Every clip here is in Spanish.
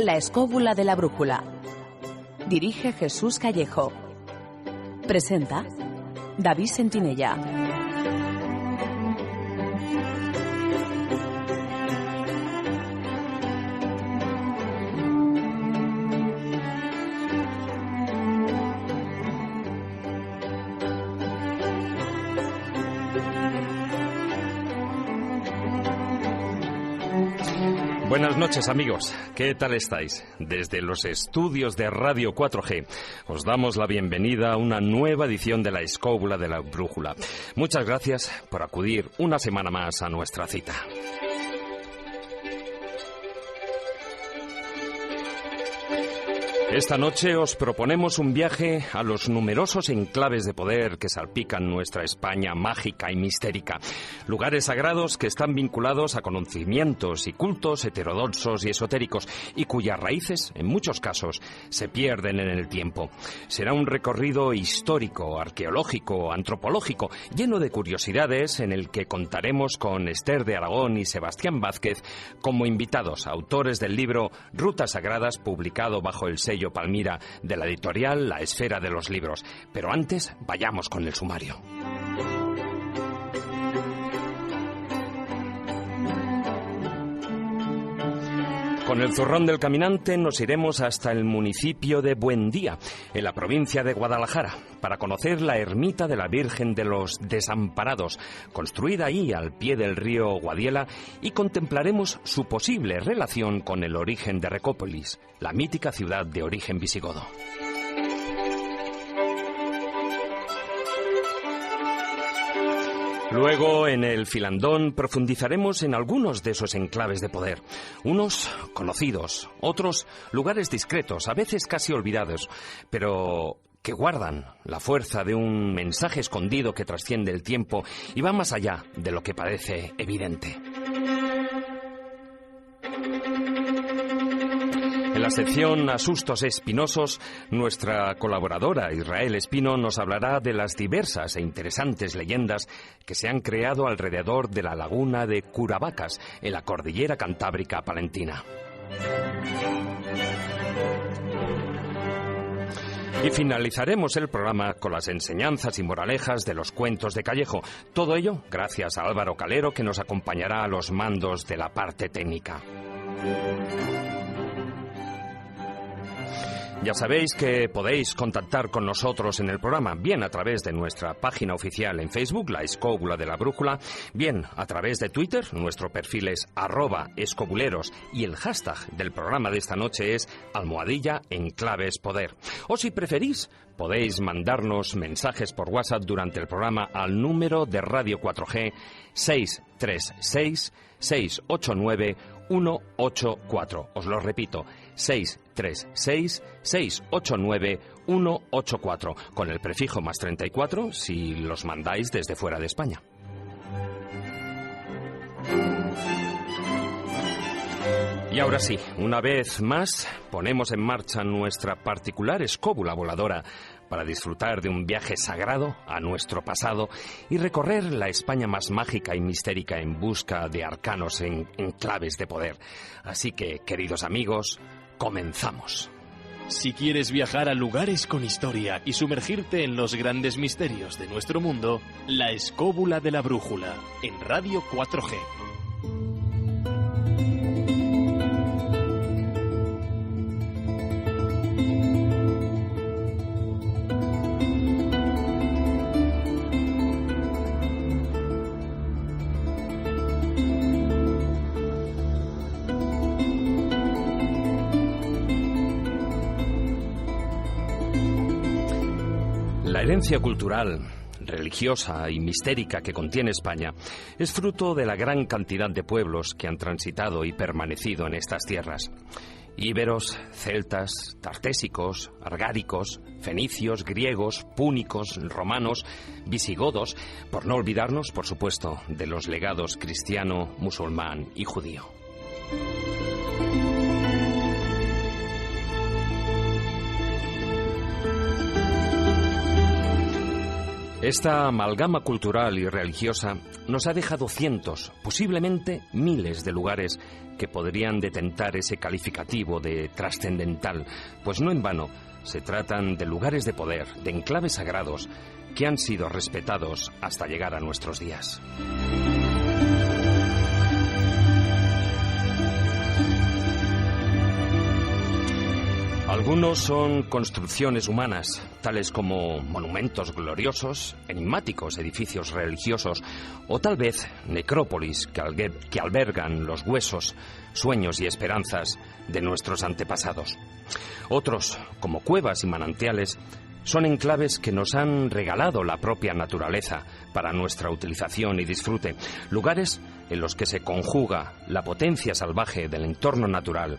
La escóbula de la brújula. Dirige Jesús Callejo. Presenta David Sentinella. Buenas noches, amigos. ¿Qué tal estáis? Desde los estudios de Radio 4G os damos la bienvenida a una nueva edición de La escóbula de la brújula. Muchas gracias por acudir una semana más a nuestra cita. Esta noche os proponemos un viaje a los numerosos enclaves de poder que salpican nuestra España mágica y mistérica. Lugares sagrados que están vinculados a conocimientos y cultos heterodoxos y esotéricos y cuyas raíces, en muchos casos, se pierden en el tiempo. Será un recorrido histórico, arqueológico, antropológico, lleno de curiosidades en el que contaremos con Esther de Aragón y Sebastián Vázquez como invitados, autores del libro Rutas Sagradas, publicado bajo el sello Palmira de la editorial La Esfera de los Libros. Pero antes, vayamos con el sumario. Con el zurrón del caminante nos iremos hasta el municipio de Buendía, en la provincia de Guadalajara, para conocer la ermita de la Virgen de los Desamparados, construida ahí al pie del río Guadiela, y contemplaremos su posible relación con el origen de Recópolis, la mítica ciudad de origen visigodo. Luego, en el filandón, profundizaremos en algunos de esos enclaves de poder. Unos conocidos, otros lugares discretos, a veces casi olvidados, pero que guardan la fuerza de un mensaje escondido que trasciende el tiempo y va más allá de lo que parece evidente. En la sección Asustos Espinosos, nuestra colaboradora Israel Espino nos hablará de las diversas e interesantes leyendas que se han creado alrededor de la laguna de Curavacas, en la cordillera cantábrica palentina. Y finalizaremos el programa con las enseñanzas y moralejas de los cuentos de Callejo. Todo ello gracias a Álvaro Calero, que nos acompañará a los mandos de la parte técnica. Ya sabéis que podéis contactar con nosotros en el programa, bien a través de nuestra página oficial en Facebook, La Escóbula de la Brújula, bien a través de Twitter, nuestro perfil es @escobuleros y el hashtag del programa de esta noche es #enclavespoder. O si preferís, podéis mandarnos mensajes por WhatsApp durante el programa al número de Radio 4G 636 689 184. Os lo repito, 636-689-184, con el prefijo +34 si los mandáis desde fuera de España. Y ahora sí, una vez más, ponemos en marcha nuestra particular escóbula voladora para disfrutar de un viaje sagrado a nuestro pasado y recorrer la España más mágica y mistérica en busca de arcanos enclaves de poder. Así que, queridos amigos, comenzamos. Si quieres viajar a lugares con historia y sumergirte en los grandes misterios de nuestro mundo, La escóbula de la brújula, en Radio 4G. La herencia cultural, religiosa y mistérica que contiene España es fruto de la gran cantidad de pueblos que han transitado y permanecido en estas tierras. Íberos, celtas, tartésicos, argáricos, fenicios, griegos, púnicos, romanos, visigodos, por no olvidarnos, por supuesto, de los legados cristiano, musulmán y judío. Esta amalgama cultural y religiosa nos ha dejado cientos, posiblemente miles de lugares que podrían detentar ese calificativo de trascendental, pues no en vano se tratan de lugares de poder, de enclaves sagrados, que han sido respetados hasta llegar a nuestros días. Algunos son construcciones humanas, tales como monumentos gloriosos, enigmáticos edificios religiosos, o tal vez necrópolis que albergan los huesos, sueños y esperanzas de nuestros antepasados. Otros, como cuevas y manantiales, son enclaves que nos han regalado la propia naturaleza para nuestra utilización y disfrute, lugares en los que se conjuga la potencia salvaje del entorno natural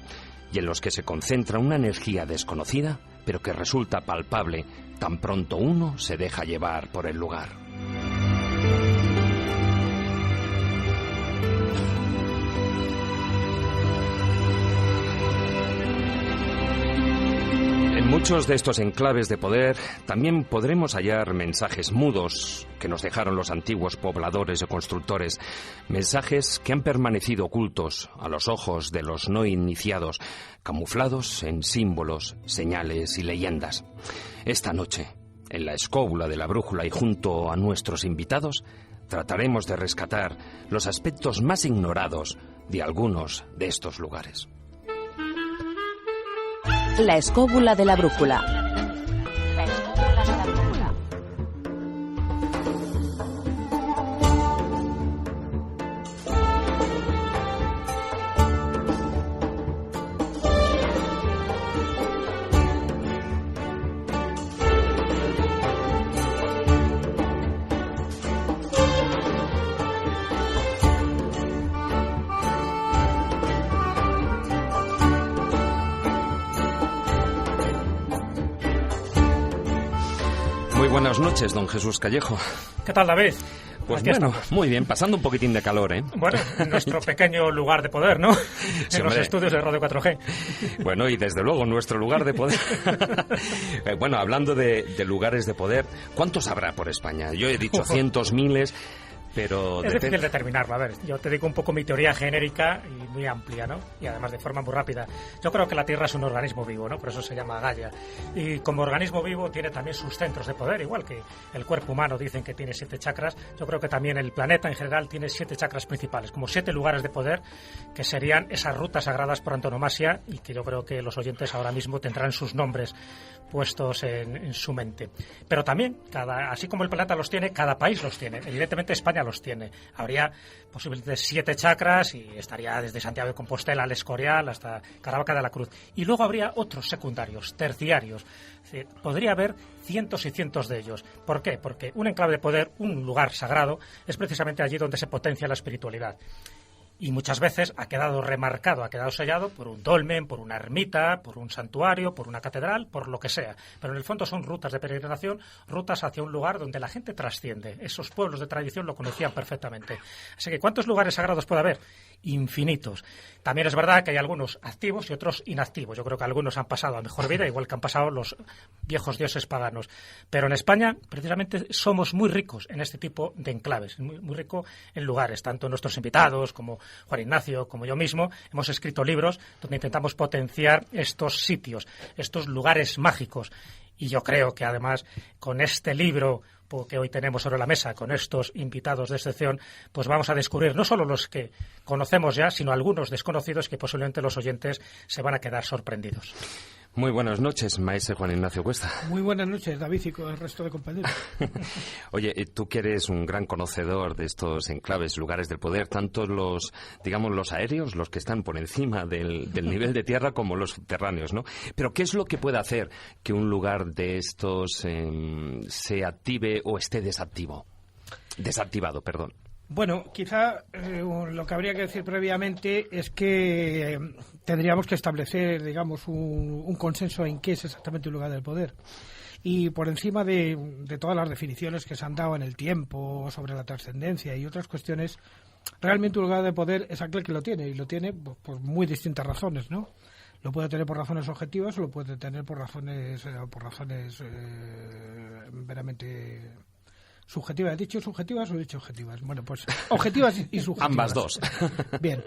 y en los que se concentra una energía desconocida, pero que resulta palpable tan pronto uno se deja llevar por el lugar. En muchos de estos enclaves de poder también podremos hallar mensajes mudos que nos dejaron los antiguos pobladores o constructores, mensajes que han permanecido ocultos a los ojos de los no iniciados, camuflados en símbolos, señales y leyendas. Esta noche, en la escóbula de la brújula y junto a nuestros invitados, trataremos de rescatar los aspectos más ignorados de algunos de estos lugares. La escóbula de la brújula. Buenas noches, don Jesús Callejo. ¿Qué tal, David? Pues bueno, estamos. Muy bien, pasando un poquitín de calor, ¿eh? Bueno, en nuestro pequeño lugar de poder, ¿no? Sí, en los estudios de Radio 4G. Bueno, y desde luego, nuestro lugar de poder. Bueno, hablando de lugares de poder, ¿cuántos habrá por España? Yo he dicho cientos, miles, pero... Es difícil determinarlo. A ver, yo te digo un poco mi teoría genérica y muy amplia, ¿no? Y además de forma muy rápida. Yo creo que la Tierra es un organismo vivo, ¿no? Por eso se llama Gaia. Y como organismo vivo tiene también sus centros de poder, igual que el cuerpo humano dicen que tiene 7 chakras. Yo creo que también el planeta en general tiene 7 chakras principales, como 7 lugares de poder que serían esas rutas sagradas por antonomasia y que yo creo que los oyentes ahora mismo tendrán sus nombres puestos en su mente. Pero también, así como el planeta los tiene, cada país los tiene. Evidentemente España los tiene. Habría posiblemente 7 chakras y estaría desde Santiago de Compostela al Escorial hasta Caravaca de la Cruz. Y luego habría otros secundarios, terciarios. Podría haber cientos y cientos de ellos. ¿Por qué? Porque un enclave de poder, un lugar sagrado, es precisamente allí donde se potencia la espiritualidad. Y muchas veces ha quedado remarcado, ha quedado sellado por un dolmen, por una ermita, por un santuario, por una catedral, por lo que sea. Pero en el fondo son rutas de peregrinación, rutas hacia un lugar donde la gente trasciende. Esos pueblos de tradición lo conocían perfectamente. Así que, ¿cuántos lugares sagrados puede haber? Infinitos. También es verdad que hay algunos activos y otros inactivos. Yo creo que algunos han pasado a mejor vida, igual que han pasado los viejos dioses paganos. Pero en España, precisamente, somos muy ricos en este tipo de enclaves, muy rico en lugares. Tanto nuestros invitados como Juan Ignacio, como yo mismo, hemos escrito libros donde intentamos potenciar estos sitios, estos lugares mágicos. Y yo creo que además con este libro que hoy tenemos sobre la mesa, con estos invitados de excepción, pues vamos a descubrir no solo los que conocemos ya, sino algunos desconocidos que posiblemente los oyentes se van a quedar sorprendidos. Muy buenas noches, maestro Juan Ignacio Cuesta. Muy buenas noches, David, y con el resto de compañeros. Oye, tú que eres un gran conocedor de estos enclaves, lugares del poder, tanto los, digamos, los aéreos, los que están por encima del nivel de tierra, como los subterráneos, ¿no? Pero ¿qué es lo que puede hacer que un lugar de estos se active o esté desactivado, perdón? Bueno, quizá lo que habría que decir previamente es que tendríamos que establecer, digamos, un consenso en qué es exactamente un lugar del poder. Y por encima de todas las definiciones que se han dado en el tiempo sobre la trascendencia y otras cuestiones, realmente un lugar de poder es aquel que lo tiene, y lo tiene por muy distintas razones, ¿no? Lo puede tener por razones objetivas o lo puede tener por razones meramente subjetivas. ¿He dicho subjetivas o he dicho objetivas? Bueno, pues objetivas y subjetivas. Ambas dos. Bien.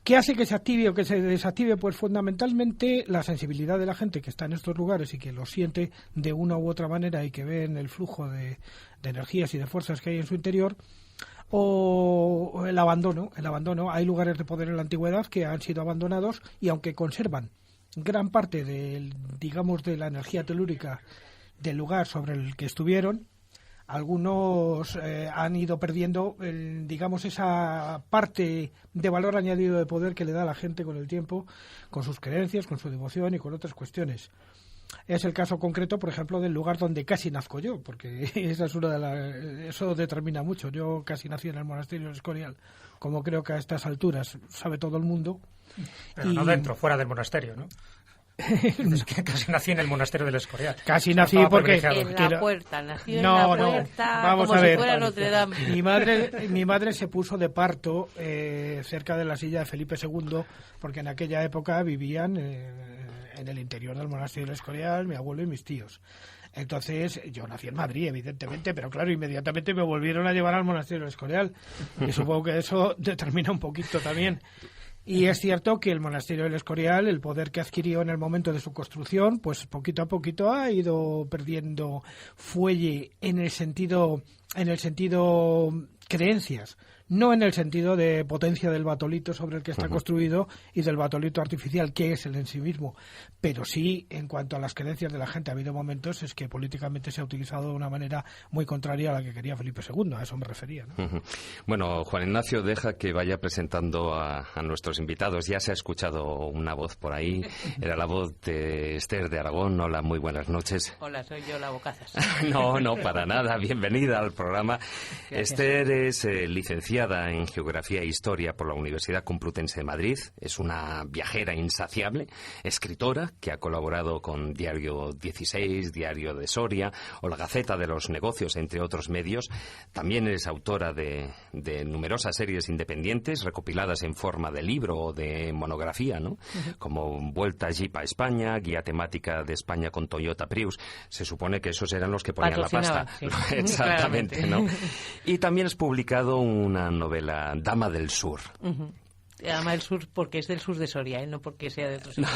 ¿Qué hace que se active o que se desactive? Pues fundamentalmente la sensibilidad de la gente que está en estos lugares y que lo siente de una u otra manera y que ve en el flujo de energías y de fuerzas que hay en su interior, o el abandono. Hay lugares de poder en la antigüedad que han sido abandonados y aunque conservan gran parte de la energía telúrica del lugar sobre el que estuvieron, algunos han ido perdiendo esa parte de valor añadido de poder que le da a la gente con el tiempo, con sus creencias, con su devoción y con otras cuestiones. Es el caso concreto, por ejemplo, del lugar donde casi nazco yo, porque esa es eso determina mucho. Yo casi nací en el monasterio del Escorial, como creo que a estas alturas sabe todo el mundo. Pero no dentro, fuera del monasterio, ¿no? Es que casi nací en el monasterio del Escorial. Casi nací porque... En la puerta, nació no, en la puerta, vamos como a ver. si fuera Notre Dame. Mi madre se puso de parto cerca de la silla de Felipe II, porque en aquella época vivían en el interior del monasterio del Escorial mi abuelo y mis tíos. Entonces, yo nací en Madrid, evidentemente, pero claro, inmediatamente me volvieron a llevar al monasterio del Escorial. Y supongo que eso determina un poquito también. Y es cierto que el monasterio del Escorial, el poder que adquirió en el momento de su construcción, pues poquito a poquito ha ido perdiendo fuelle en el sentido creencias, no en el sentido de potencia del batolito sobre el que está construido y del batolito artificial, que es él en sí mismo, pero sí en cuanto a las creencias de la gente. Ha habido momentos en que políticamente se ha utilizado de una manera muy contraria a la que quería Felipe II, a eso me refería, ¿no? Bueno, Juan Ignacio, deja que vaya presentando a nuestros invitados. Ya se ha escuchado una voz por ahí, era la voz de Esther de Aragón. Hola, muy buenas noches. Hola, soy yo la Bocazas. No, para nada, bienvenida al programa. Gracias. Esther es licenciada en Geografía e Historia por la Universidad Complutense de Madrid. Es una viajera insaciable, escritora que ha colaborado con Diario 16, Diario de Soria o la Gaceta de los Negocios, entre otros medios. También es autora de numerosas series independientes recopiladas en forma de libro o de monografía, ¿no? Como Vuelta Jeep a España, Guía temática de España con Toyota Prius. Se supone que esos eran los que ponían la pasta. Sí. Exactamente, ¿no? Y también has publicado una novela, Dama del Sur. Dama del Sur porque es del sur de Soria, no porque sea de otro sitio.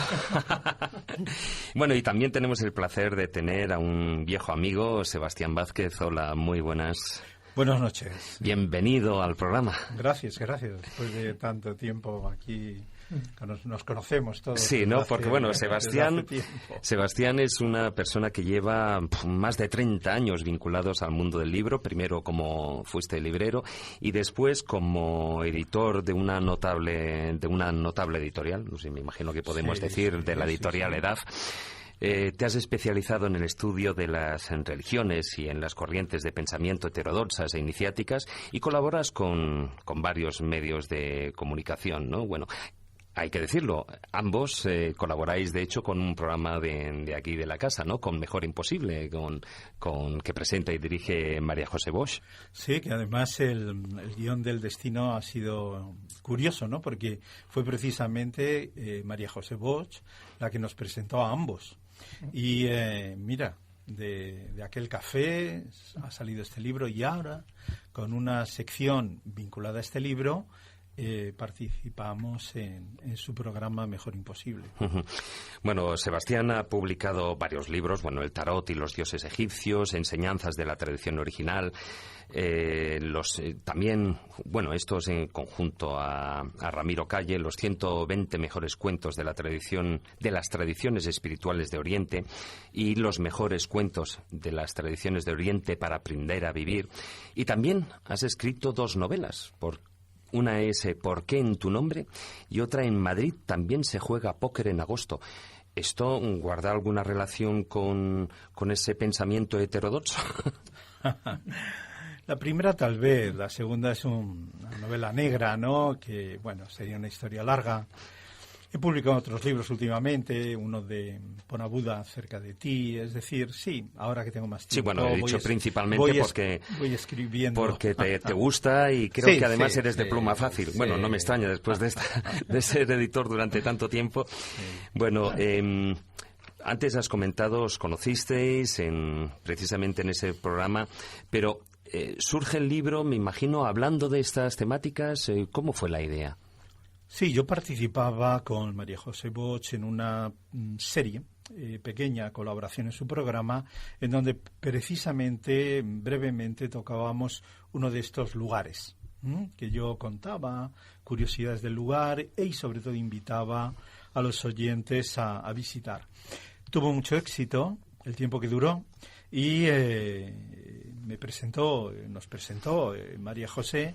Bueno, y también tenemos el placer de tener a un viejo amigo, Sebastián Vázquez. Hola, muy buenas. Buenas noches. Bienvenido al programa. Gracias. Después de tanto tiempo aquí, nos conocemos todos. Sí, ¿no? Porque, bueno, Sebastián es una persona que lleva más de 30 años vinculados al mundo del libro. Primero como fuiste librero y después como editor de una notable editorial. No sé, me imagino que podemos decir de la editorial Edad. Te has especializado en el estudio de las religiones y en las corrientes de pensamiento heterodoxas e iniciáticas y colaboras con varios medios de comunicación, ¿no? Bueno, hay que decirlo, ambos colaboráis, de hecho, con un programa de aquí de la casa, ¿no? Con Mejor Imposible, con que presenta y dirige María José Bosch. Sí, que además el guión del destino ha sido curioso, ¿no? Porque fue precisamente María José Bosch la que nos presentó a ambos. Y mira, de aquel café ha salido este libro y ahora, con una sección vinculada a este libro, participamos en su programa Mejor Imposible. Bueno, Sebastián ha publicado varios libros, El tarot y los dioses egipcios, Enseñanzas de la tradición original, también, estos en conjunto a Ramiro Calle, los 120 mejores cuentos de las tradiciones espirituales de Oriente y los mejores cuentos de las tradiciones de Oriente para aprender a vivir. Y también has escrito 2 novelas, una es ¿Por qué en tu nombre? Y otra En Madrid también se juega póker en agosto. ¿Esto guarda alguna relación con ese pensamiento heterodoxo? La primera tal vez, la segunda es una novela negra, ¿no? Que, sería una historia larga. He publicado otros libros últimamente, uno de Ponabuda acerca de ti, es decir, sí, ahora que tengo más tiempo. Sí, he dicho principalmente voy escribiendo. Porque te gusta y creo que además eres de pluma fácil. Sí. No me extraña después de ser editor durante tanto tiempo. Sí. Antes has comentado, os conocisteis precisamente en ese programa, pero surge el libro, me imagino, hablando de estas temáticas. ¿Cómo fue la idea? Sí, yo participaba con María José Bosch en una serie pequeña colaboración en su programa, en donde precisamente, brevemente, tocábamos uno de estos lugares que yo contaba, curiosidades del lugar, y sobre todo invitaba a los oyentes a visitar. Tuvo mucho éxito el tiempo que duró y nos presentó María José.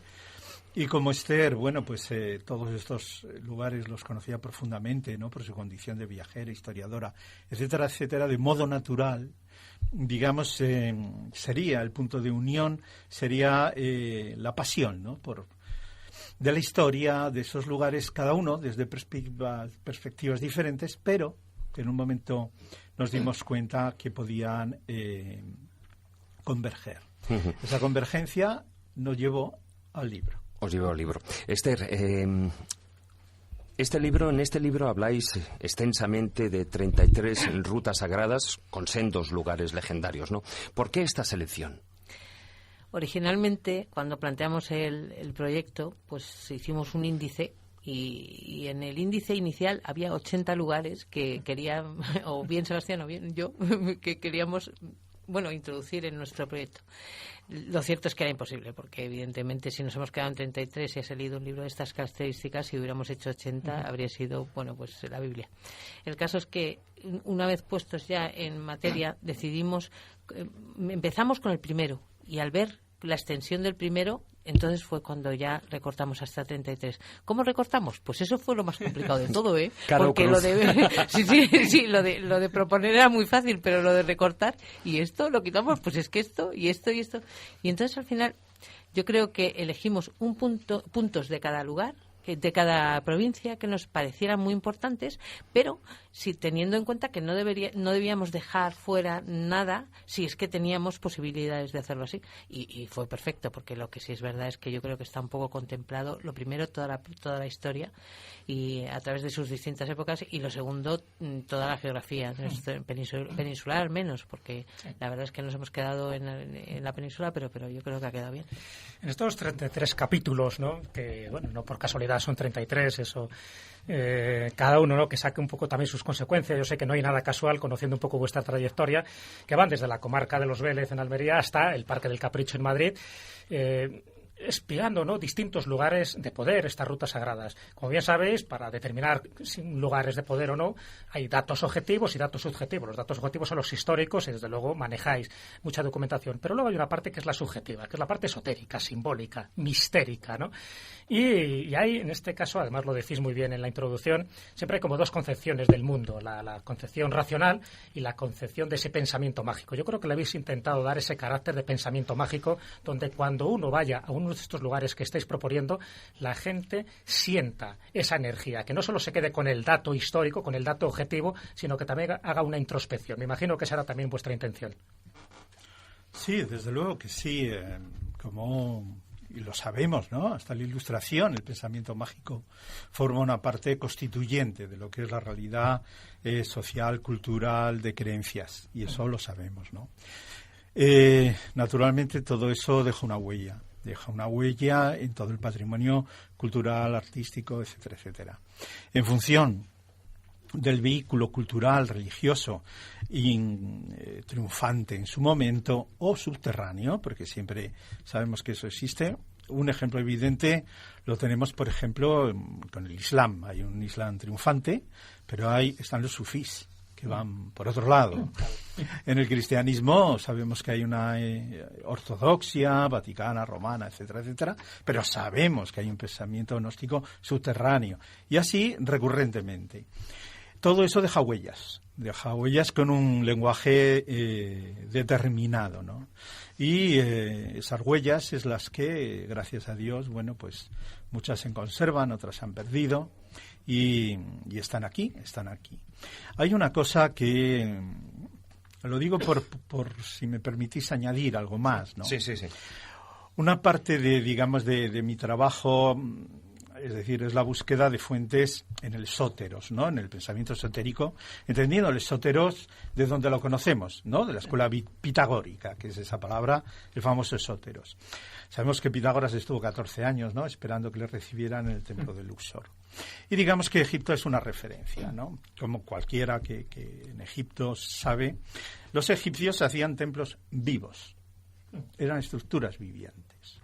Y como Esther, bueno, pues todos estos lugares los conocía profundamente, ¿no? Por su condición de viajera, historiadora, etcétera, etcétera, de modo natural, digamos, sería el punto de unión, sería la pasión, ¿no? De la historia de esos lugares, cada uno desde perspectivas diferentes, pero que en un momento nos dimos cuenta que podían converger. Esa convergencia nos llevó al libro. Os llevo al libro. Esther, en este libro habláis extensamente de 33 rutas sagradas con sendos lugares legendarios, ¿no? ¿Por qué esta selección? Originalmente, cuando planteamos el proyecto, pues hicimos un índice y en el índice inicial había 80 lugares que quería, o bien Sebastián o bien yo, que queríamos introducir en nuestro proyecto. Lo cierto es que era imposible, porque evidentemente si nos hemos quedado en 33 y ha salido un libro de estas características, si hubiéramos hecho 80 habría sido, pues la Biblia. El caso es que una vez puestos ya en materia decidimos, empezamos con el primero y al ver la extensión del primero, entonces fue cuando ya recortamos hasta 33. ¿Cómo recortamos? Pues eso fue lo más complicado de todo, ¿eh? Porque lo de proponer era muy fácil, pero lo de recortar y esto lo quitamos, pues es que esto y esto y esto. Y entonces al final yo creo que elegimos puntos de cada lugar, de cada provincia, que nos parecieran muy importantes, pero sí teniendo en cuenta que no debíamos dejar fuera nada si es que teníamos posibilidades de hacerlo así. Y fue perfecto, porque lo que sí es verdad es que yo creo que está un poco contemplado, lo primero, toda la historia y a través de sus distintas épocas, y lo segundo, toda la geografía peninsular al menos, porque la verdad es que nos hemos quedado en la península, pero yo creo que ha quedado bien. En estos 33 capítulos, ¿no? Que, no por casualidad son 33, eso, cada uno, ¿no? Que saque un poco también sus consecuencias. Yo sé que no hay nada casual, conociendo un poco vuestra trayectoria, que van desde la comarca de Los Vélez en Almería hasta el Parque del Capricho en Madrid, espiando, ¿no? Distintos lugares de poder, estas rutas sagradas. Como bien sabéis, para determinar si un lugar es de poder o no, hay datos objetivos y datos subjetivos. Los datos objetivos son los históricos y, desde luego, manejáis mucha documentación. Pero luego hay una parte que es la subjetiva, que es la parte esotérica, simbólica, mistérica, ¿no? Y hay, en este caso, además lo decís muy bien en la introducción, siempre hay como dos concepciones del mundo, la concepción racional y la concepción de ese pensamiento mágico. Yo creo que le habéis intentado dar ese carácter de pensamiento mágico, donde cuando uno vaya a uno de estos lugares que estáis proponiendo, la gente sienta esa energía, que no solo se quede con el dato histórico, con el dato objetivo, sino que también haga una introspección. Me imagino que esa era también vuestra intención. Sí, desde luego que sí, y lo sabemos, ¿no? Hasta la Ilustración, el pensamiento mágico forma una parte constituyente de lo que es la realidad social, cultural, de creencias, y eso lo sabemos, ¿no? Naturalmente todo eso deja una huella en todo el patrimonio cultural, artístico, etcétera, etcétera. En función del vehículo cultural, religioso triunfante en su momento, o subterráneo, porque siempre sabemos que eso existe. Un ejemplo evidente lo tenemos, por ejemplo, con el Islam. Hay un Islam triunfante, pero ahí están los sufís, que van por otro lado. En el cristianismo sabemos que hay una ortodoxia vaticana, romana, etcétera, etcétera, pero sabemos que hay un pensamiento gnóstico subterráneo, y así recurrentemente. Todo eso deja huellas con un lenguaje determinado, ¿no? Y esas huellas es las que, gracias a Dios, pues muchas se conservan, otras se han perdido, y están aquí. Hay una cosa que, lo digo por si me permitís añadir algo más, ¿no? Sí. Una parte de mi trabajo es decir, es la búsqueda de fuentes en el esóteros, ¿no? En el pensamiento esotérico, entendiendo el esóteros de donde lo conocemos, ¿no? De la escuela pitagórica, que es esa palabra, el famoso esóteros. Sabemos que Pitágoras estuvo 14 años, ¿no? Esperando que le recibieran en el templo de Luxor. Y digamos que Egipto es una referencia, ¿no? Como cualquiera que en Egipto sabe, los egipcios hacían templos vivos, eran estructuras vivientes.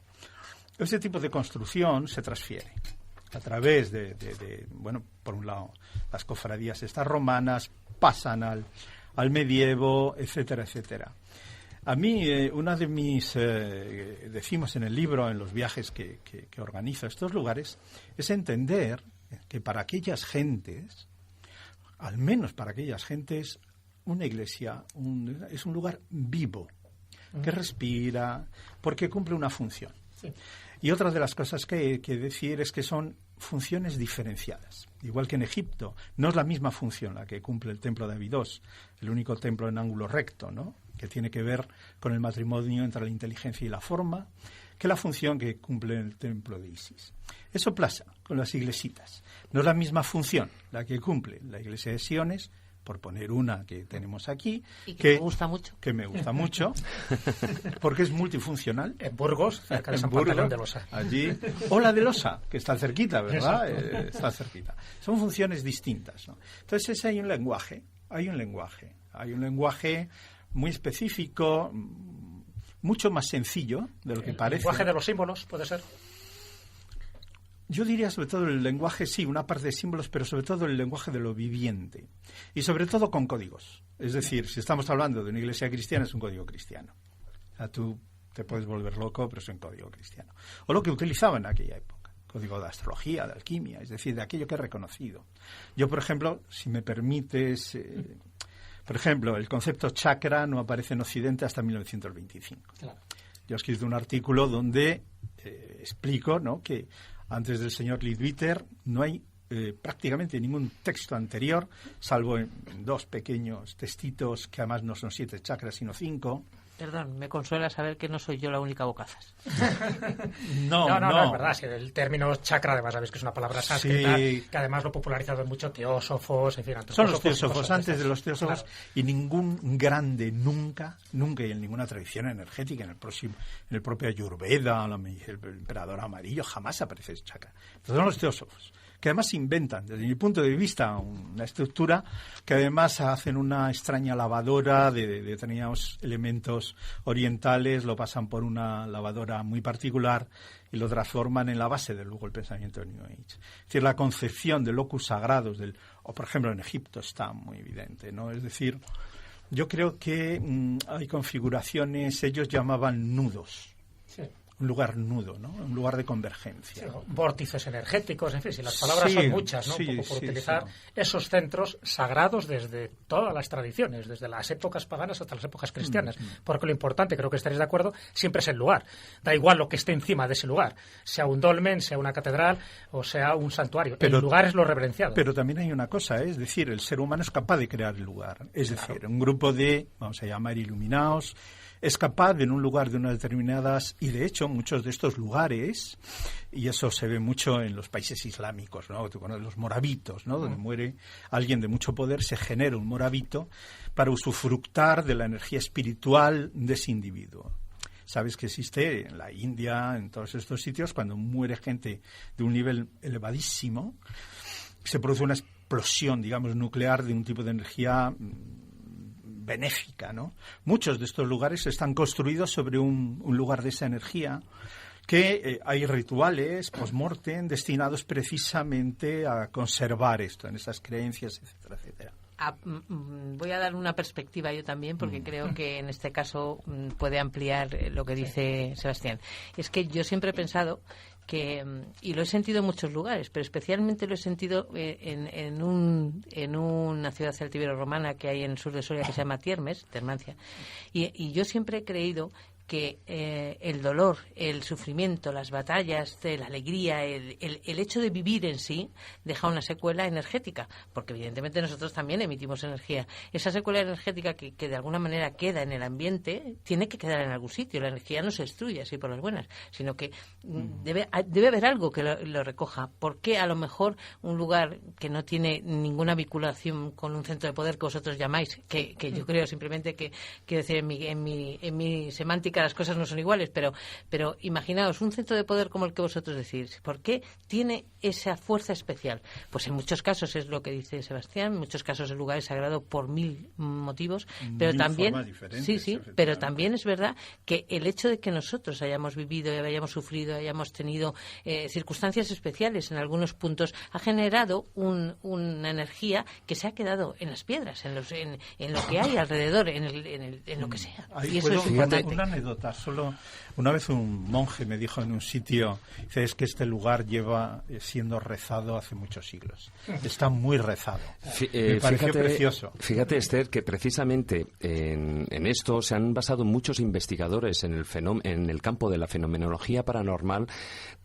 Ese tipo de construcción se transfiere a través de bueno, por un lado, las cofradías estas romanas pasan al medievo, etcétera, etcétera. A mí, una de mis, decimos en el libro, en los viajes que organizo a estos lugares, es entender que para aquellas gentes, al menos para aquellas gentes, una iglesia es un lugar vivo, que respira, porque cumple una función. Sí. Y otra de las cosas que hay que decir es que son funciones diferenciadas. Igual que en Egipto, no es la misma función la que cumple el templo de Abidos, el único templo en ángulo recto, ¿no? Que tiene que ver con el matrimonio entre la inteligencia y la forma, que la función que cumple el templo de Isis. Eso pasa con las iglesitas. No es la misma función la que cumple la iglesia de Siones, por poner una que tenemos aquí, y que me gusta mucho. Que me gusta mucho, porque es multifuncional. En Burgos, cerca de San Pantaleón de Losa. Allí, o la de Losa, que está cerquita, ¿verdad? Está cerquita. Son funciones distintas, ¿no? Entonces hay un lenguaje muy específico, mucho más sencillo de lo que parece. ¿El lenguaje de los símbolos puede ser? Yo diría sobre todo el lenguaje, sí, una parte de símbolos, pero sobre todo el lenguaje de lo viviente. Y sobre todo con códigos. Es decir, si estamos hablando de una iglesia cristiana, es un código cristiano. O sea, tú te puedes volver loco, pero es un código cristiano. O lo que utilizaban en aquella época. Código de astrología, de alquimia, es decir, de aquello que he reconocido. Yo, por ejemplo, si me permites... por ejemplo, el concepto chakra no aparece en Occidente hasta 1925. Claro. Yo he escrito un artículo donde explico, ¿no?, que antes del señor Leadbeater no hay prácticamente ningún texto anterior, salvo en dos pequeños textitos que además no son 7 chakras, sino 5. Perdón, me consuela saber que no soy yo la única bocazas. No, es verdad. Sí, el término chakra, además, sabéis que es una palabra sánscrita, sí, que además lo popularizado mucho teósofos, en fin. Son los teósofos, antes de los teósofos, claro. Y ningún grande nunca, y en ninguna tradición energética, en el propio Ayurveda, el emperador amarillo, jamás aparece ese chakra. Entonces son los teósofos, que además inventan, desde mi punto de vista, una estructura que además hacen una extraña lavadora de determinados elementos orientales, lo pasan por una lavadora muy particular y lo transforman en la base de luego el pensamiento del New Age. Es decir, la concepción de locus sagrados, o por ejemplo en Egipto está muy evidente, ¿no? Es decir, yo creo que hay configuraciones, ellos llamaban nudos. Sí. Un lugar nudo, ¿no? Un lugar de convergencia. Sí, vórtices energéticos, en fin, si las palabras son muchas, ¿no? Un poco por utilizar esos centros sagrados desde todas las tradiciones, desde las épocas paganas hasta las épocas cristianas. Porque lo importante, creo que estaréis de acuerdo, siempre es el lugar. Da igual lo que esté encima de ese lugar, sea un dolmen, sea una catedral o sea un santuario. Pero, el lugar es lo reverenciado. Pero también hay una cosa, es decir, el ser humano es capaz de crear el lugar. Es decir, un grupo de, vamos a llamar, iluminados, es capaz de en un lugar de unas determinadas, y de hecho muchos de estos lugares, y eso se ve mucho en los países islámicos, ¿no? Los morabitos, ¿no? Donde muere alguien de mucho poder, se genera un morabito para usufructar de la energía espiritual de ese individuo. Sabes que existe en la India, en todos estos sitios, cuando muere gente de un nivel elevadísimo, se produce una explosión, digamos, nuclear de un tipo de energía benéfica, ¿no? Muchos de estos lugares están construidos sobre un lugar de esa energía, que hay rituales post-mortem destinados precisamente a conservar esto, en esas creencias, etcétera, etcétera. Voy a dar una perspectiva yo también, porque creo que en este caso puede ampliar lo que dice Sebastián. Es que yo siempre he pensado que, y lo he sentido en muchos lugares, pero especialmente lo he sentido en una ciudad celtibero-romana que hay en el sur de Soria que se llama Termancia. Y yo siempre he creído que el dolor, el sufrimiento, las batallas, la alegría, el hecho de vivir en sí deja una secuela energética, porque evidentemente nosotros también emitimos energía. Esa secuela energética que de alguna manera queda en el ambiente tiene que quedar en algún sitio. La energía no se destruye así por las buenas, sino que debe haber algo que lo recoja. ¿Por qué a lo mejor un lugar que no tiene ninguna vinculación con un centro de poder que vosotros llamáis, que yo creo simplemente que, quiero decir, en mi semántica las cosas no son iguales, pero imaginaos un centro de poder como el que vosotros decís, ¿por qué tiene esa fuerza especial? Pues en muchos casos es lo que dice Sebastián, en muchos casos el lugar es sagrado por 1000 motivos, pero también pero también es verdad que el hecho de que nosotros hayamos vivido, hayamos sufrido, hayamos tenido circunstancias especiales en algunos puntos, ha generado una energía que se ha quedado en las piedras, en lo que hay alrededor, en lo que sea. Y eso es importante. Una anécdota, solo una vez un monje me dijo en un sitio, dice, es que este lugar lleva siendo rezado hace muchos siglos. Está muy rezado. Me pareció precioso. Fíjate, Esther, que precisamente en esto se han basado muchos investigadores en el campo de la fenomenología paranormal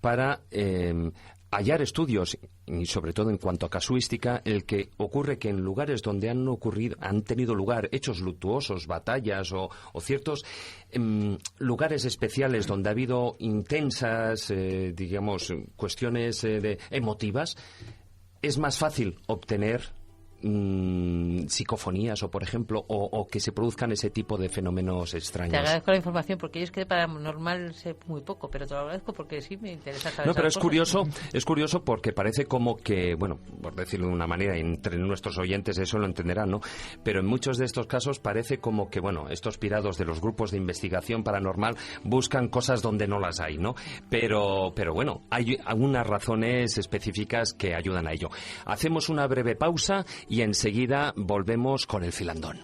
para hallar estudios, y sobre todo en cuanto a casuística, el que ocurre que en lugares donde han tenido lugar hechos luctuosos, batallas o ciertos lugares especiales donde ha habido intensas, cuestiones emotivas, es más fácil obtener psicofonías o, por ejemplo, o que se produzcan ese tipo de fenómenos extraños. Te agradezco la información porque yo es que de paranormal sé muy poco, pero te lo agradezco porque sí me interesa saber. No, pero es curioso porque parece como que, bueno, por decirlo de una manera, entre nuestros oyentes eso lo entenderán, ¿no? Pero en muchos de estos casos parece como que, bueno, estos pirados de los grupos de investigación paranormal buscan cosas donde no las hay, ¿no? Pero bueno, hay algunas razones específicas que ayudan a ello. Hacemos una breve pausa y enseguida volvemos con el filandón.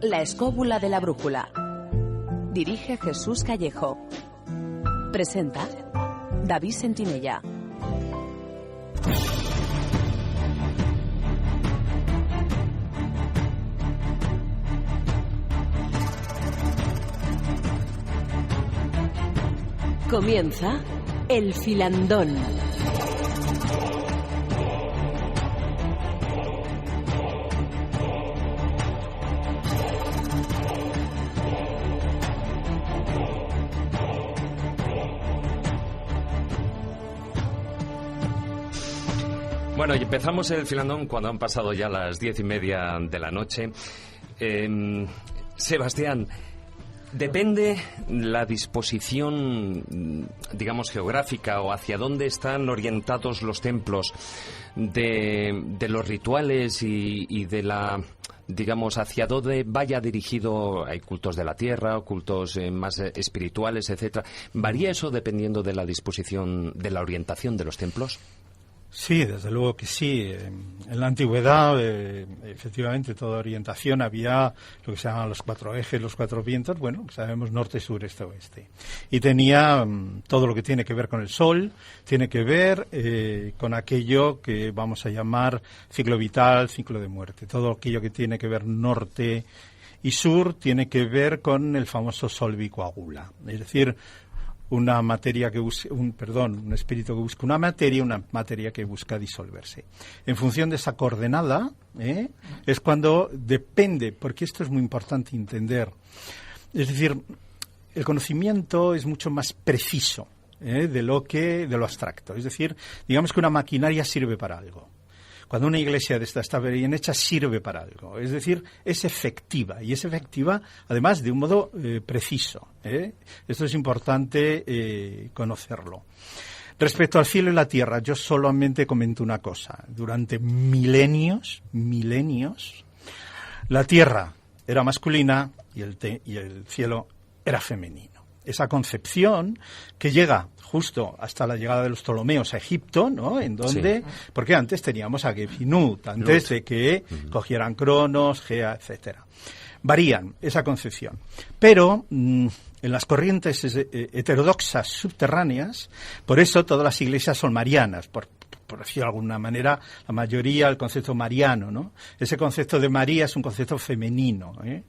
La escóbula de la brújula. Dirige Jesús Callejo. Presenta David Sentinella. Comienza el filandón. Bueno, y empezamos el filandón cuando han pasado ya las 10:30 de la noche. Sebastián, depende la disposición, digamos, geográfica o hacia dónde están orientados los templos de los rituales y de la, digamos, hacia dónde vaya dirigido. Hay cultos de la tierra, cultos más espirituales, etcétera. ¿Varía eso dependiendo de la disposición, de la orientación de los templos? Sí, desde luego que sí. En la antigüedad, efectivamente, toda orientación había lo que se llaman los 4 ejes, los 4 vientos, bueno, sabemos norte, sur, este, oeste. Y tenía todo lo que tiene que ver con el sol, tiene que ver con aquello que vamos a llamar ciclo vital, ciclo de muerte. Todo aquello que tiene que ver norte y sur tiene que ver con el famoso sol bicoagula. Es decir, una materia que un espíritu que busca una materia que busca disolverse. En función de esa coordenada, es cuando depende, porque esto es muy importante entender. Es decir, el conocimiento es mucho más preciso de lo abstracto. Es decir, digamos que una maquinaria sirve para algo. Cuando una iglesia de esta está bien hecha, sirve para algo. Es decir, es efectiva. Y es efectiva, además, de un modo preciso. Esto es importante conocerlo. Respecto al cielo y la tierra, yo solamente comento una cosa. Durante milenios, la tierra era masculina y el cielo era femenino. esa concepción que llega justo hasta la llegada de los Ptolomeos a Egipto, ¿no? En donde, sí. Porque antes teníamos a Gefinut, antes de que cogieran Cronos, Gea, etcétera. Varían esa concepción. Pero en las corrientes heterodoxas subterráneas, por eso todas las iglesias son marianas, por decirlo de alguna manera, la mayoría el concepto mariano, ¿no? Ese concepto de María es un concepto femenino, ¿eh?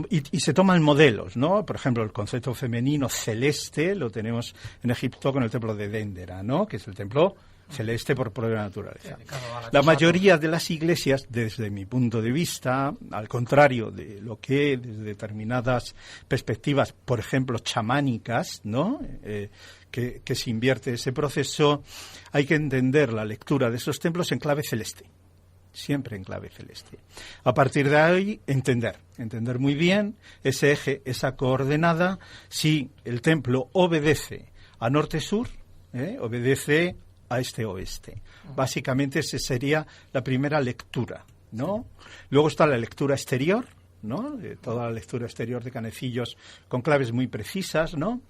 Y se toman modelos, ¿no? Por ejemplo, el concepto femenino celeste lo tenemos en Egipto con el templo de Dendera, ¿no? Que es el templo celeste por propia naturaleza. La mayoría de las iglesias, desde mi punto de vista, al contrario de lo que desde determinadas perspectivas, por ejemplo, chamánicas, ¿no? Que se invierte ese proceso, hay que entender la lectura de esos templos en clave celeste. Siempre en clave celeste. A partir de ahí, entender muy bien ese eje, esa coordenada, si el templo obedece a norte-sur, obedece a este-oeste. Básicamente esa sería la primera lectura, ¿no? Luego está la lectura exterior, ¿no? Toda la lectura exterior de Canecillos con claves muy precisas, ¿no?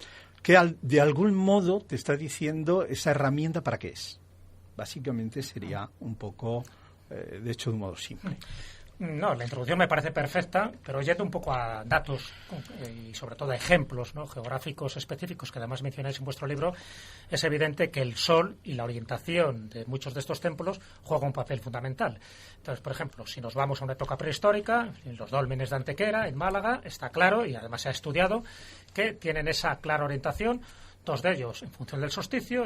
Que de algún modo te está diciendo esa herramienta para qué es. Básicamente sería un poco... de hecho, de un modo simple. No, la introducción me parece perfecta, pero yendo un poco a datos y sobre todo a ejemplos, ¿no?, geográficos específicos que además mencionáis en vuestro libro, es evidente que el sol y la orientación de muchos de estos templos juegan un papel fundamental. Entonces, por ejemplo, si nos vamos a una época prehistórica, en los dólmenes de Antequera, en Málaga, está claro, y además se ha estudiado, que tienen esa clara orientación. Dos de ellos en función del solsticio,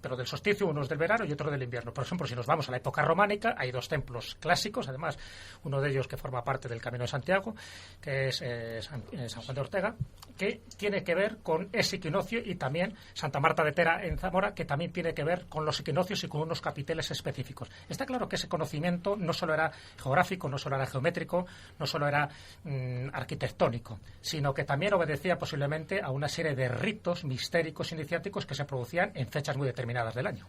pero del solsticio uno es del verano y otro del invierno. Por ejemplo, si nos vamos a la época románica, hay dos templos clásicos, además, uno de ellos que forma parte del Camino de Santiago, que es San Juan de Ortega, que tiene que ver con ese equinoccio, y también Santa Marta de Tera en Zamora, que también tiene que ver con los equinoccios y con unos capiteles específicos. Está claro que ese conocimiento no solo era geográfico, no solo era geométrico, no solo era arquitectónico, sino que también obedecía posiblemente a una serie de ritos mistéricos iniciáticos que se producían en fechas muy determinadas del año.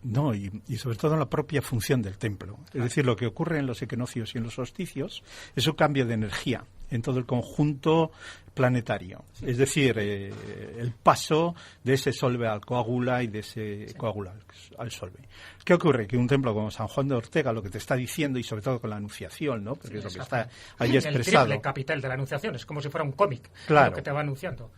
No, y sobre todo en la propia función del templo. Es decir, lo que ocurre en los equinoccios y en los solsticios es un cambio de energía en todo el conjunto planetario. Sí. Es decir, el paso de ese solve al coágula y de ese coágula al solve. ¿Qué ocurre? Que un templo como San Juan de Ortega lo que te está diciendo, y sobre todo con la Anunciación, ¿no? Porque es lo que está ahí expresado. El triple capital de la Anunciación, es como si fuera un cómic, claro, lo que te va anunciando.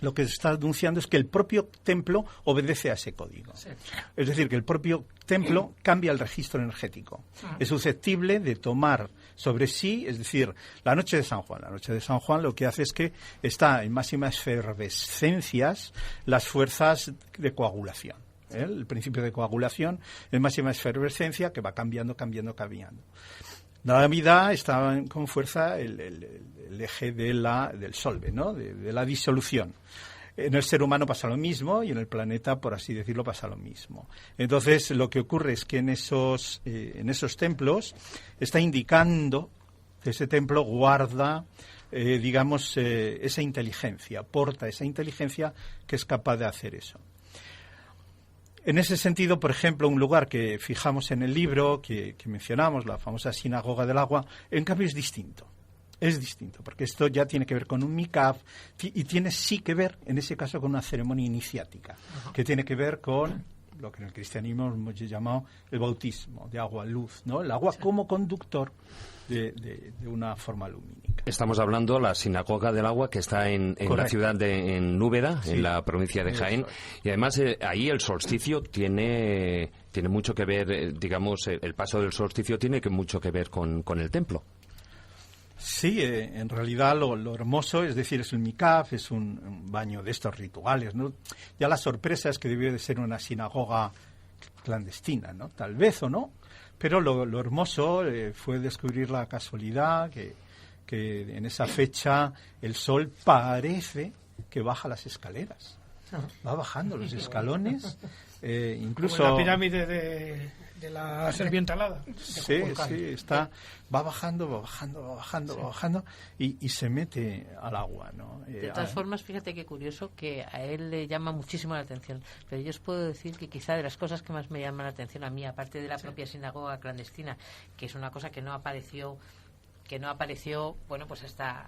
Lo que se está anunciando es que el propio templo obedece a ese código. Sí. Es decir, que el propio templo cambia el registro energético. Es susceptible de tomar sobre sí, es decir, la noche de San Juan. La noche de San Juan lo que hace es que está en máximas efervescencias las fuerzas de coagulación. El principio de coagulación en máxima efervescencia que va cambiando. La Navidad está con fuerza el eje del solve, ¿no? de la disolución. En el ser humano pasa lo mismo y en el planeta, por así decirlo, pasa lo mismo. Entonces, lo que ocurre es que en esos templos está indicando que ese templo guarda, esa inteligencia, porta esa inteligencia que es capaz de hacer eso. En ese sentido, por ejemplo, un lugar que fijamos en el libro, que mencionamos, la famosa Sinagoga del Agua, en cambio es distinto. Es distinto, porque esto ya tiene que ver con un mikaf y tiene sí que ver, en ese caso, con una ceremonia iniciática, que tiene que ver con lo que en el cristianismo hemos llamado el bautismo de agua-luz, ¿no? El agua como conductor de una forma lumínica. Estamos hablando de la Sinagoga del Agua, que está en la ciudad de Úbeda, sí, en la provincia de Jaén, y además ahí el solsticio tiene mucho que ver, el paso del solsticio tiene mucho que ver con el templo. Sí, en realidad lo hermoso, es decir, es el mikaf, es un baño de estos rituales, ¿no? Ya la sorpresa es que debió de ser una sinagoga clandestina, ¿no? Tal vez o no, pero lo hermoso fue descubrir la casualidad que en esa fecha el sol parece que baja las escaleras. Va bajando los escalones, incluso... Como la pirámide de la serpiente alada. Sí, va bajando y se mete al agua, ¿no? De todas formas, fíjate qué curioso que a él le llama muchísimo la atención, pero yo os puedo decir que quizá de las cosas que más me llaman la atención a mí, aparte de la propia sinagoga clandestina, que es una cosa que no apareció que no apareció, bueno, pues hasta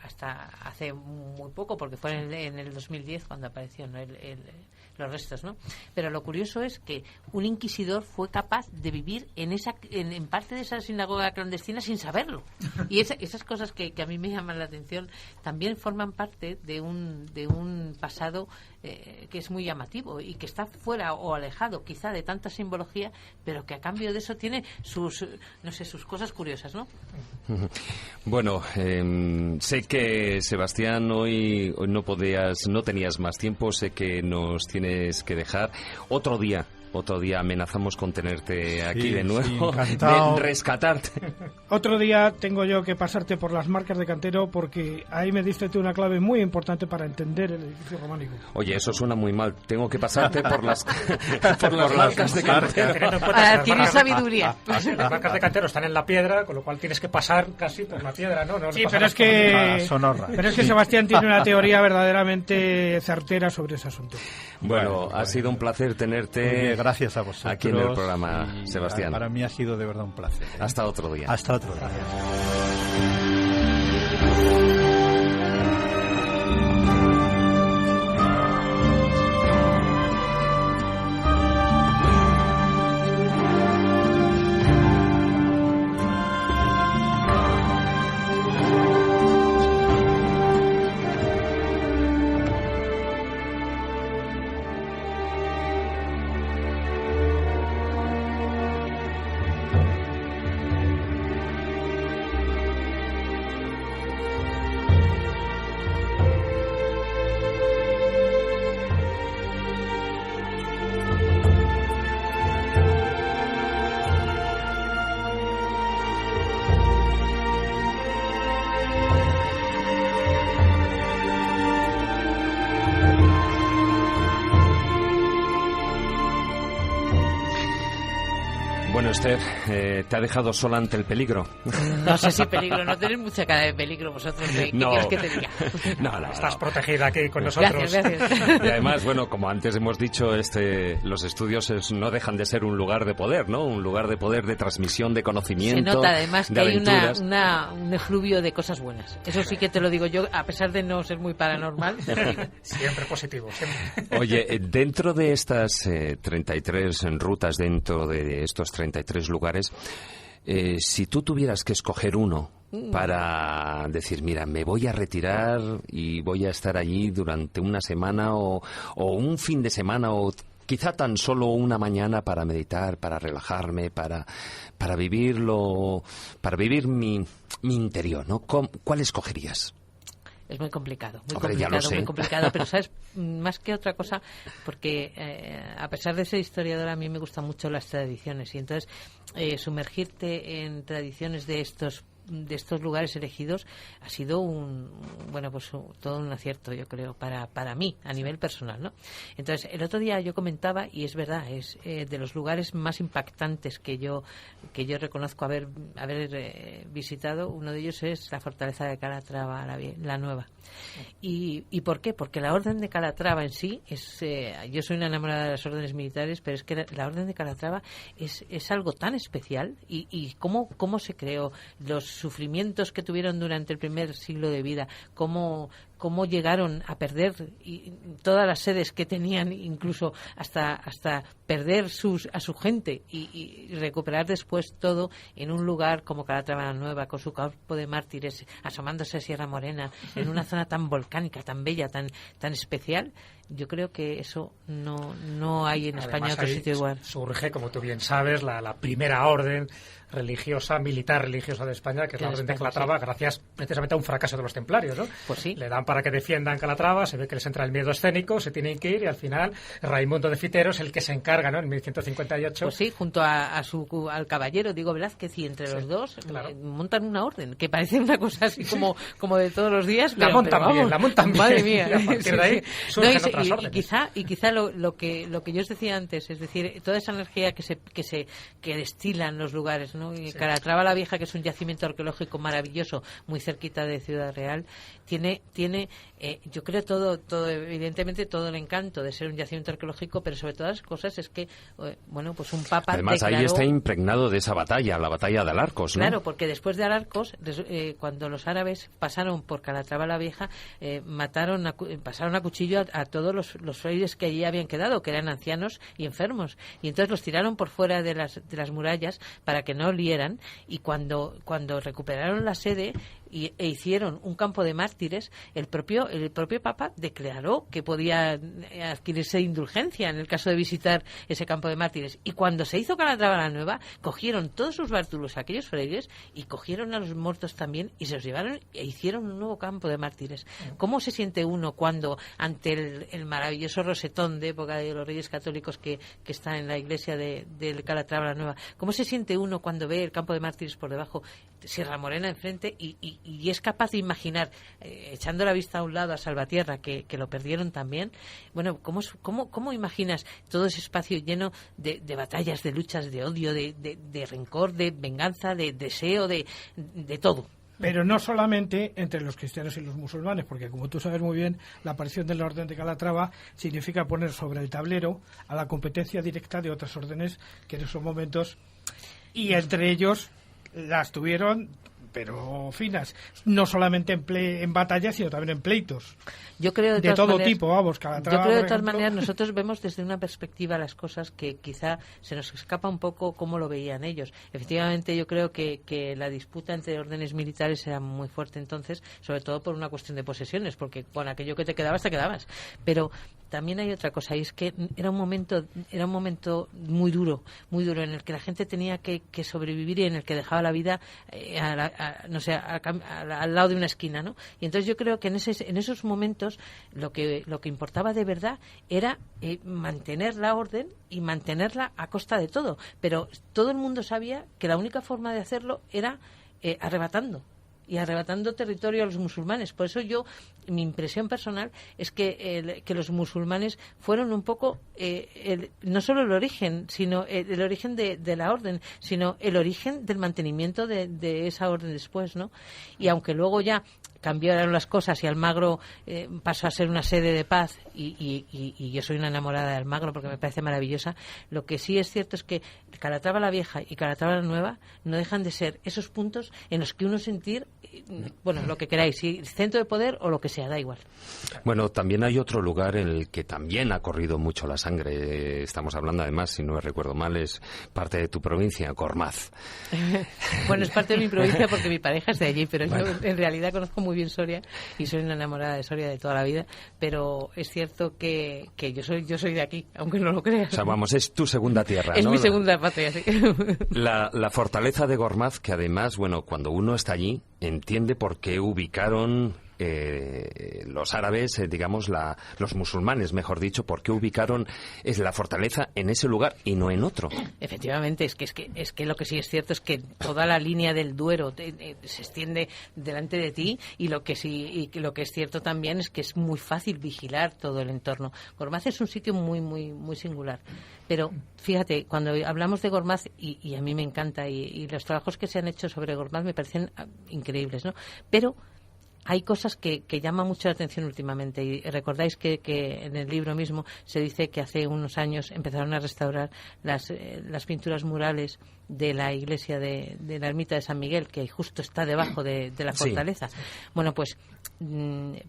hace muy poco, porque fue en el 2010 cuando apareció, ¿no? Los restos, ¿no? Pero lo curioso es que un inquisidor fue capaz de vivir en parte de esa sinagoga clandestina sin saberlo. Y esas cosas que a mí me llaman la atención también forman parte de un pasado que es muy llamativo y que está fuera o alejado quizá de tanta simbología, pero que a cambio de eso tiene sus cosas curiosas, ¿no? Bueno, sé que Sebastián hoy no tenías más tiempo, sé que nos tienes que dejar. Otro día amenazamos con tenerte aquí de nuevo, de rescatarte. Otro día tengo yo que pasarte por las marcas de Cantero, porque ahí me diste tú una clave muy importante para entender el edificio románico. Oye, eso suena muy mal. Tengo que pasarte por las marcas de Cantero. Para adquirir sabiduría. Las marcas de Cantero están en la piedra, con lo cual tienes que pasar casi por la piedra, ¿no? Sí, pero es que Sebastián tiene una teoría verdaderamente certera sobre ese asunto. Bueno, ha sido un placer tenerte. Gracias a vosotros. Aquí en el programa, Sebastián. Para mí ha sido de verdad un placer. Hasta otro día. Hasta otro día. Bueno, Esther, ¿te ha dejado sola ante el peligro? No sé si peligro, no tenéis mucha cara de peligro vosotros. ¿Qué quieres que te diga? No, estás protegida aquí con nosotros. Gracias. Y además, bueno, como antes hemos dicho, los estudios no dejan de ser un lugar de poder, ¿no? Un lugar de poder, de transmisión, de conocimiento. Se nota además que hay un efluvio de cosas buenas. Eso sí que te lo digo yo, a pesar de no ser muy paranormal. Siempre positivo, siempre. Oye, dentro de estas 33 rutas, dentro de estos 33 lugares, si tú tuvieras que escoger uno para decir, mira, me voy a retirar y voy a estar allí durante una semana o un fin de semana o quizá tan solo una mañana para meditar, para relajarme, para vivirlo, para vivir mi interior, ¿no? ¿Cuál escogerías? Es muy complicado, muy complicado, pero sabes, más que otra cosa, porque a pesar de ser historiadora, a mí me gustan mucho las tradiciones, y entonces sumergirte en tradiciones de estos lugares elegidos ha sido todo un acierto, yo creo, para mí, a nivel personal, ¿no? Entonces, el otro día yo comentaba, y es verdad, es de los lugares más impactantes que yo reconozco haber visitado. Uno de ellos es la fortaleza de Calatrava, la nueva. ¿Y por qué? Porque la orden de Calatrava en sí es, yo soy una enamorada de las órdenes militares, pero es que la orden de Calatrava es algo tan especial, y cómo se creó, los sufrimientos que tuvieron durante el primer siglo de vida, cómo llegaron a perder todas las sedes que tenían, incluso hasta perder a su gente y recuperar después todo en un lugar como Calatrava la Nueva, con su campo de mártires asomándose a Sierra Morena, en una zona tan volcánica, tan bella, tan especial. Yo creo que eso no hay en España otro sitio igual. Surge, como tú bien sabes, la primera orden militar religiosa de España, que es la orden de Calatrava, sí, gracias precisamente a un fracaso de los templarios, ¿no? Pues sí. Le dan para que defiendan Calatrava, se ve que les entra el miedo escénico, se tienen que ir, y al final Raimundo de Fitero es el que se encarga, ¿no?, en 1158. Pues sí, junto al caballero Diego Velázquez, y entre los dos montan una orden, que parece una cosa así como de todos los días. La montan bien. Madre mía. Y a partir de ahí surgen otras órdenes. Y quizá lo que yo os decía antes, es decir, toda esa energía que destilan los lugares, ¿no? Y sí. Calatrava la Vieja, que es un yacimiento arqueológico maravilloso, muy cerquita de Ciudad Real, tiene tiene, yo creo, todo evidentemente todo el encanto de ser un yacimiento arqueológico, pero sobre todas las cosas es que, bueno, pues un papa además declaró, ahí está impregnado de esa batalla, la batalla de Alarcos, ¿no? Claro, porque después de Alarcos, cuando los árabes pasaron por Calatrava la Vieja, pasaron a cuchillo a todos los frailes que allí habían quedado, que eran ancianos y enfermos, y entonces los tiraron por fuera de las murallas para que no olieran, y cuando recuperaron la sede e hicieron un campo de mártires, el propio Papa declaró que podía adquirirse indulgencia en el caso de visitar ese campo de mártires. Y cuando se hizo Calatrava la Nueva, cogieron todos sus bártulos a aquellos frailes y cogieron a los muertos también y se los llevaron e hicieron un nuevo campo de mártires. ¿Cómo se siente uno cuando ante el maravilloso rosetón de época de los Reyes Católicos que está en la iglesia de Calatrava la Nueva, cómo se siente uno cuando ve el campo de mártires por debajo, Sierra Morena enfrente y es capaz de imaginar, echando la vista a un lado a Salvatierra, que lo perdieron también? Bueno, ¿cómo imaginas todo ese espacio lleno de batallas, de luchas, de odio, de rencor, de venganza, de deseo, de todo? Pero no solamente entre los cristianos y los musulmanes, porque como tú sabes muy bien, la aparición de la Orden de Calatrava significa poner sobre el tablero a la competencia directa de otras órdenes que en esos momentos, y entre ellos las tuvieron, pero finas, no solamente en batallas, sino también en pleitos. Yo creo de todo tipo, vamos, Calatrava. Yo creo de todas maneras, nosotros vemos desde una perspectiva las cosas que quizá se nos escapa un poco cómo lo veían ellos. Efectivamente, yo creo que la disputa entre órdenes militares era muy fuerte entonces, sobre todo por una cuestión de posesiones, porque con aquello que te quedabas. Pero también hay otra cosa, y es que era un momento muy duro en el que la gente tenía que sobrevivir y en el que dejaba la vida al lado de una esquina, ¿no? Y entonces yo creo que en esos momentos lo que importaba de verdad era mantener la orden y mantenerla a costa de todo, pero todo el mundo sabía que la única forma de hacerlo era arrebatando territorio a los musulmanes. Por eso mi impresión personal es que los musulmanes fueron un poco no solo el origen, sino el origen de la orden, sino el origen del mantenimiento de esa orden después, ¿no? Y aunque luego ya cambiaron las cosas y Almagro pasó a ser una sede de paz y yo soy una enamorada de Almagro porque me parece maravillosa, lo que sí es cierto es que Calatrava la Vieja y Calatrava la Nueva no dejan de ser esos puntos en los que uno sentir, bueno, lo que queráis, si centro de poder o lo que sea, da igual. Bueno, también hay otro lugar en el que también ha corrido mucho la sangre. Estamos hablando, además, si no me recuerdo mal, es parte de tu provincia, Gormaz. Bueno, es parte de mi provincia porque mi pareja es de allí, pero bueno, yo en realidad conozco muy bien Soria y soy una enamorada de Soria de toda la vida, pero es cierto que yo soy de aquí, aunque no lo creas. O sea, vamos, es tu segunda tierra, es ¿no? mi segunda patria, sí. La fortaleza de Gormaz, que además, bueno, cuando uno está allí, entiende por qué ubicaron los árabes, digamos, los musulmanes, mejor dicho, por qué ubicaron la fortaleza en ese lugar y no en otro. Efectivamente, es que lo que sí es cierto es que toda la línea del Duero se extiende delante de ti y lo que es cierto también es que es muy fácil vigilar todo el entorno. Gormaz es un sitio muy, muy, muy singular. Pero fíjate, cuando hablamos de Gormaz, y a mí me encanta, y los trabajos que se han hecho sobre Gormaz me parecen increíbles, ¿no? Pero hay cosas que llaman mucho la atención últimamente, y recordáis que en el libro mismo se dice que hace unos años empezaron a restaurar las pinturas murales de la iglesia de la ermita de San Miguel, que justo está debajo de la fortaleza. Sí. Bueno, pues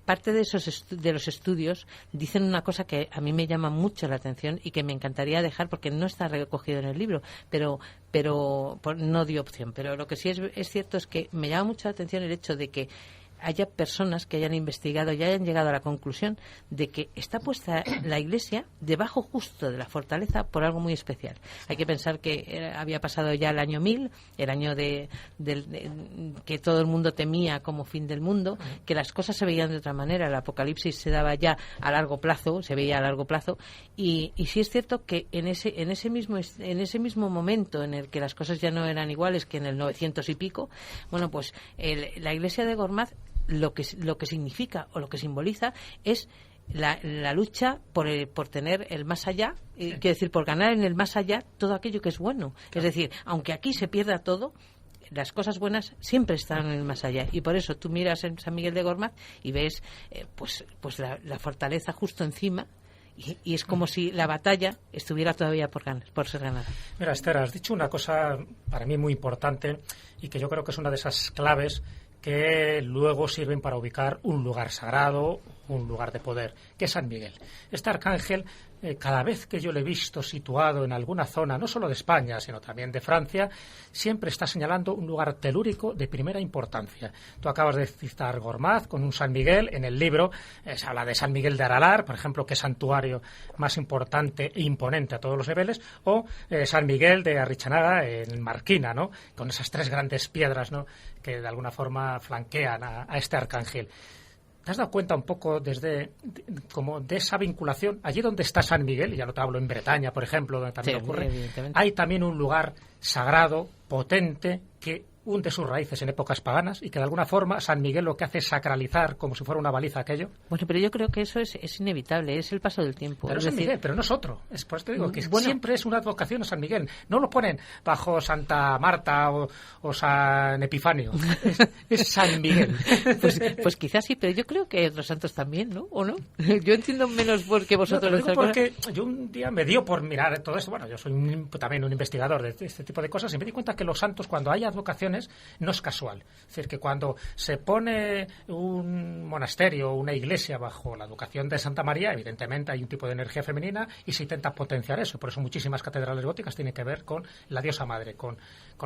parte de los estudios dicen una cosa que a mí me llama mucho la atención y que me encantaría dejar porque no está recogido en el libro, pero no dio opción. Pero lo que sí es cierto es que me llama mucho la atención el hecho de que haya personas que hayan investigado y hayan llegado a la conclusión de que está puesta la iglesia debajo justo de la fortaleza por algo muy especial. Hay que pensar que había pasado ya el año 1000, el año que todo el mundo temía como fin del mundo, que las cosas se veían de otra manera, el apocalipsis se daba ya a largo plazo, se veía a largo plazo, y sí es cierto que en ese mismo momento en el que las cosas ya no eran iguales que en el 900 y pico, bueno, pues la iglesia de Gormaz lo que significa o lo que simboliza es la lucha por tener el más allá, quiere decir, por ganar en el más allá todo aquello que es bueno. Es decir, aunque aquí se pierda todo, las cosas buenas siempre están en el más allá, y por eso tú miras en San Miguel de Gormaz y ves pues la fortaleza justo encima, y es como si la batalla estuviera todavía por ser ganada. Mira, Esther, has dicho una cosa para mí muy importante y que yo creo que es una de esas claves que luego sirven para ubicar un lugar sagrado, un lugar de poder, que es San Miguel. Este arcángel, cada vez que yo le he visto situado en alguna zona, no solo de España, sino también de Francia, siempre está señalando un lugar telúrico de primera importancia. Tú acabas de citar Gormaz con un San Miguel. En el libro se habla de San Miguel de Aralar, por ejemplo, que es santuario más importante e imponente a todos los niveles, o San Miguel de Arrichanaga en Marquina, ¿no?, con esas 3 grandes piedras, ¿no?, que de alguna forma flanquean a este arcángel. ¿Te has dado cuenta un poco como de esa vinculación? Allí donde está San Miguel, y ya no te hablo en Bretaña, por ejemplo, donde también ocurre, hay también un lugar sagrado, potente, que hunde sus raíces en épocas paganas, y que de alguna forma San Miguel lo que hace es sacralizar como si fuera una baliza aquello. Bueno, pero yo creo que eso es inevitable, es el paso del tiempo. Pero es San Miguel, pero no es otro. Es por eso te digo que siempre es una advocación a San Miguel. No lo ponen bajo Santa Marta o San Epifanio. Es San Miguel. Pues quizás sí, pero yo creo que hay otros santos también, ¿no? ¿O no? Yo entiendo menos porque vosotros... No, digo porque yo un día me dio por mirar todo esto. Bueno, yo soy también un investigador de este tipo de cosas, y me di cuenta que los santos, cuando hay advocaciones, no es casual. Es decir, que cuando se pone un monasterio o una iglesia bajo la advocación de Santa María, evidentemente hay un tipo de energía femenina y se intenta potenciar eso. Por eso muchísimas catedrales góticas tienen que ver con la diosa madre, con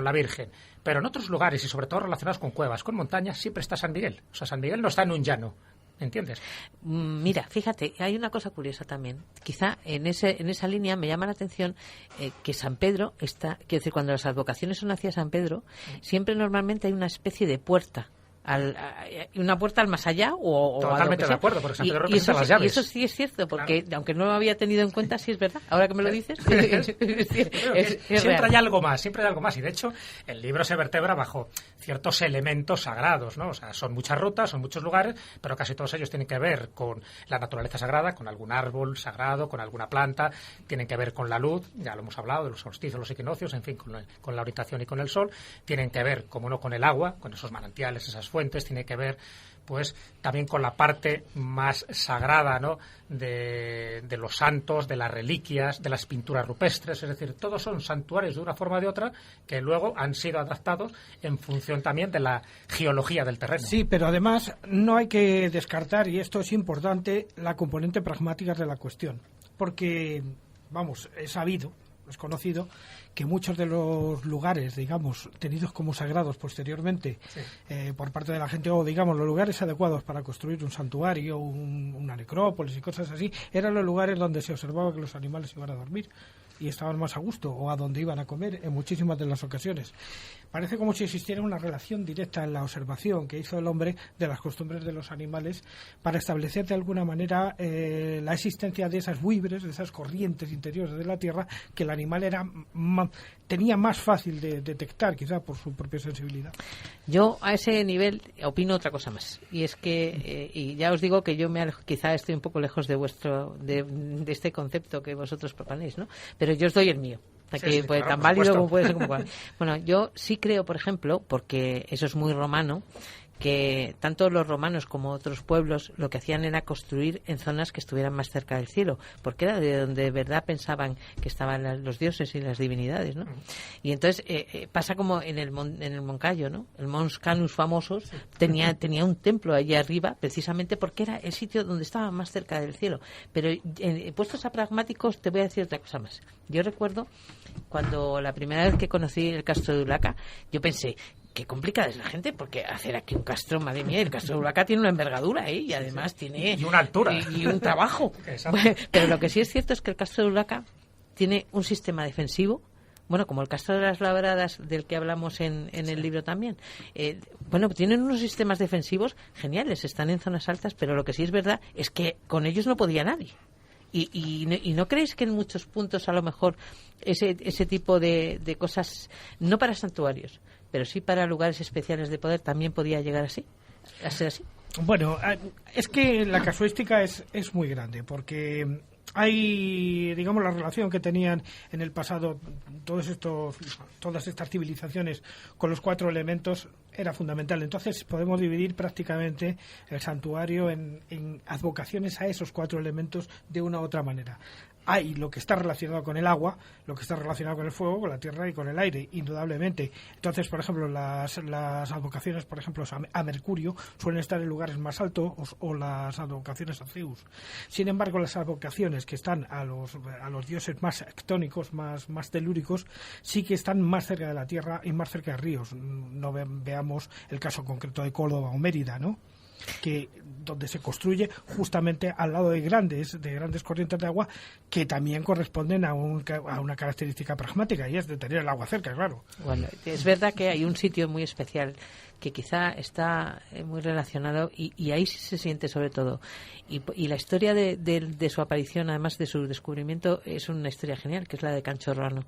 la Virgen. Pero en otros lugares, y sobre todo relacionados con cuevas, con montañas, siempre está San Miguel. O sea, San Miguel no está en un llano. ¿Entiendes? Mira, fíjate, hay una cosa curiosa también. Quizá en esa línea me llama la atención que San Pedro está... Quiero decir, cuando las advocaciones son hacia San Pedro, siempre normalmente hay una especie de puerta. Una puerta al más allá o totalmente de acuerdo, porque San Pedro representa las llaves. Y eso sí es cierto, porque aunque no lo había tenido en cuenta, sí es verdad. Ahora que me lo dices, siempre hay algo más, y de hecho el libro se vertebra bajo ciertos elementos sagrados, ¿no? O sea, son muchas rutas, son muchos lugares, pero casi todos ellos tienen que ver con la naturaleza sagrada, con algún árbol sagrado, con alguna planta, tienen que ver con la luz, ya lo hemos hablado, de los solsticios, los equinoccios, en fin, con la orientación y con el sol, tienen que ver, como no, con el agua, con esos manantiales, esas fuentes, tiene que ver pues también con la parte más sagrada, ¿no?, de los santos, de las reliquias, de las pinturas rupestres. Es decir, todos son santuarios de una forma o de otra que luego han sido adaptados en función también de la geología del terreno. Sí, pero además no hay que descartar, y esto es importante, la componente pragmática de la cuestión, porque, vamos, es sabido, es conocido que muchos de los lugares, digamos, tenidos como sagrados posteriormente por parte de la gente, o digamos los lugares adecuados para construir un santuario, una necrópolis y cosas así, eran los lugares donde se observaba que los animales iban a dormir y estaban más a gusto, o a donde iban a comer en muchísimas de las ocasiones. Parece como si existiera una relación directa en la observación que hizo el hombre de las costumbres de los animales para establecer de alguna manera la existencia de esas buibres, de esas corrientes interiores de la tierra, que el animal tenía más fácil de detectar, quizá por su propia sensibilidad. Yo a ese nivel opino otra cosa más, y es que, y ya os digo que yo quizá estoy un poco lejos de este concepto que vosotros proponéis, ¿no? Pero yo os doy el mío. Que puede, claro, tan válido como puede ser como cual. Bueno, yo sí creo, por ejemplo, porque eso es muy romano, que tanto los romanos como otros pueblos lo que hacían era construir en zonas que estuvieran más cerca del cielo, porque era de donde de verdad pensaban que estaban los dioses y las divinidades, ¿no? Y entonces pasa como en el Moncayo, ¿no? El Mons Canus famosos tenía un templo allí arriba, precisamente porque era el sitio donde estaba más cerca del cielo. Pero puestos a pragmáticos, te voy a decir otra cosa más. Yo recuerdo cuando la primera vez que conocí el Castro de Ulaca, yo pensé, qué complicada es la gente, porque hacer aquí un castro, madre mía, el Castro de Ulaca tiene una envergadura, y además tiene... Y una altura. Y un trabajo. Bueno, pero lo que sí es cierto es que el Castro de Ulaca tiene un sistema defensivo, bueno, como el Castro de las Labradas, del que hablamos en el libro también. Bueno, tienen unos sistemas defensivos geniales, están en zonas altas, pero lo que sí es verdad es que con ellos no podía nadie. ¿Y no creéis que en muchos puntos a lo mejor ese tipo de cosas, no para santuarios, pero sí para lugares especiales de poder, también podía llegar a ser así? Bueno, es que la casuística es muy grande, porque hay, digamos, la relación que tenían en el pasado todas estas civilizaciones con los 4 elementos era fundamental. Entonces podemos dividir prácticamente el santuario en advocaciones a esos 4 elementos de una u otra manera. Hay lo que está relacionado con el agua, lo que está relacionado con el fuego, con la tierra y con el aire, indudablemente. Entonces, por ejemplo, las advocaciones, por ejemplo, a Mercurio suelen estar en lugares más altos, o las advocaciones a Zeus. Sin embargo, las advocaciones que están a los dioses más ectónicos, más telúricos, sí que están más cerca de la tierra y más cerca de ríos. No veamos el caso concreto de Córdoba o Mérida, ¿no?, que donde se construye justamente al lado de grandes corrientes de agua que también corresponden a una característica pragmática, y es de tener el agua cerca, claro. Bueno, es verdad que hay un sitio muy especial que quizá está muy relacionado y ahí sí se siente sobre todo. Y la historia de su aparición, además de su descubrimiento, es una historia genial, que es la de Cancho Roano.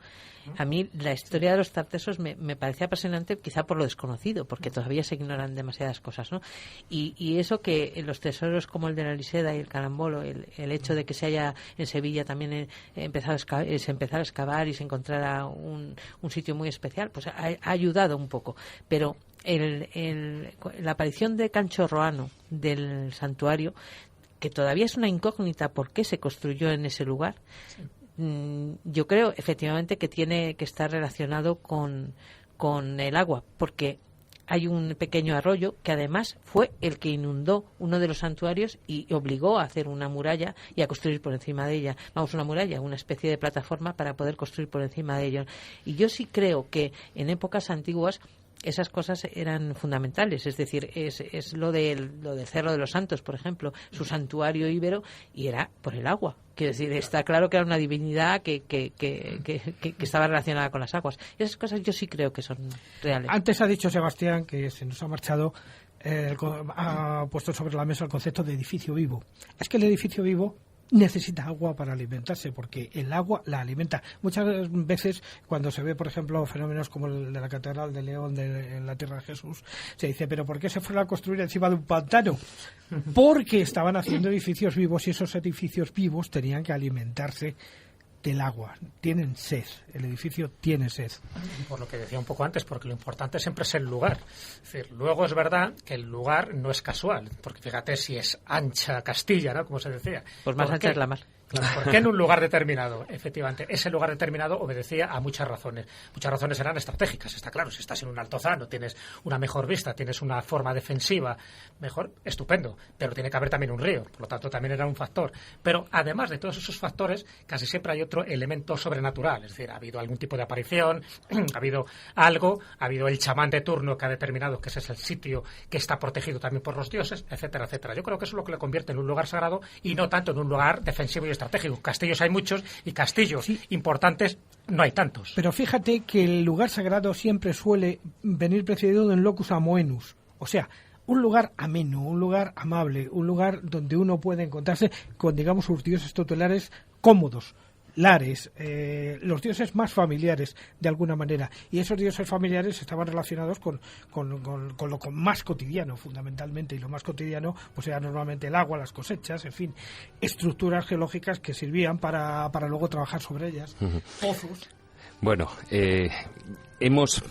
A mí la historia de los tartesos me parecía apasionante, quizá por lo desconocido, porque todavía se ignoran demasiadas cosas, ¿no? Y eso que en los tesoros como el de la Liseda y el Carambolo, el hecho de que se haya en Sevilla también empezara a excavar y se encontrara un sitio muy especial, pues ha ayudado un poco. Pero la aparición de Cancho Roano del santuario, que todavía es una incógnita por qué se construyó en ese lugar, yo creo efectivamente que tiene que estar relacionado con el agua, porque hay un pequeño arroyo que además fue el que inundó uno de los santuarios y obligó a hacer una muralla y a construir por encima de ella. Una muralla, una especie de plataforma para poder construir por encima de ella. Y yo sí creo que en épocas antiguas esas cosas eran fundamentales, es decir, es lo del Cerro de los Santos, por ejemplo, su santuario íbero, y era por el agua. Quiero decir, está claro que era una divinidad que estaba relacionada con las aguas. Esas cosas yo sí creo que son reales. Antes ha dicho Sebastián, que se nos ha marchado, ha puesto sobre la mesa el concepto de edificio vivo. Es que el edificio vivo necesita agua para alimentarse, porque el agua la alimenta. Muchas veces cuando se ve, por ejemplo, fenómenos como el de la Catedral de León en la Tierra de Jesús, se dice, ¿pero por qué se fueron a construir encima de un pantano? Porque estaban haciendo edificios vivos, y esos edificios vivos tenían que alimentarse del agua. Tienen sed, el edificio tiene sed. Por lo que decía un poco antes, porque lo importante siempre es el lugar. Es decir, luego es verdad que el lugar no es casual, porque fíjate si es ancha Castilla, ¿no?, como se decía. Pues más ancha es la mar. Claro, ¿por qué en un lugar determinado? Efectivamente, ese lugar determinado obedecía a muchas razones. Muchas razones eran estratégicas, está claro. Si estás en un altozano, tienes una mejor vista, tienes una forma defensiva mejor, estupendo. Pero tiene que haber también un río, por lo tanto también era un factor. Pero además de todos esos factores, casi siempre hay otro elemento sobrenatural. Es decir, ha habido algún tipo de aparición, ha habido algo, ha habido el chamán de turno que ha determinado que ese es el sitio que está protegido también por los dioses, etcétera, etcétera. Yo creo que eso es lo que le convierte en un lugar sagrado y no tanto en un lugar defensivo y estratégico. Castillos hay muchos y castillos importantes no hay tantos. Pero fíjate que el lugar sagrado siempre suele venir precedido de un locus amoenus, o sea, un lugar ameno, un lugar amable, un lugar donde uno puede encontrarse con, digamos, sus dioses tutelares cómodos, lares, los dioses más familiares de alguna manera, y esos dioses familiares estaban relacionados con lo más cotidiano fundamentalmente, y lo más cotidiano pues era normalmente el agua, las cosechas, en fin, estructuras geológicas que servían para luego trabajar sobre ellas, pozos. Bueno, estamos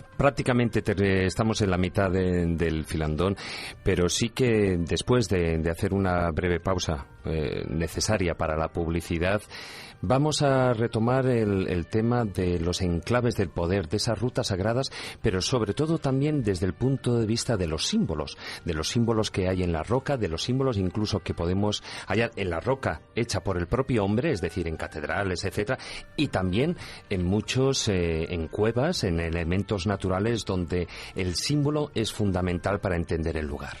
en la mitad del filandón, pero sí que después de hacer una breve pausa necesaria para la publicidad, vamos a retomar el tema de los enclaves del poder, de esas rutas sagradas, pero sobre todo también desde el punto de vista de los símbolos que hay en la roca, de los símbolos incluso que podemos hallar en la roca hecha por el propio hombre, es decir, en catedrales, etcétera, y también en muchos en cuevas, en elementos naturales donde el símbolo es fundamental para entender el lugar.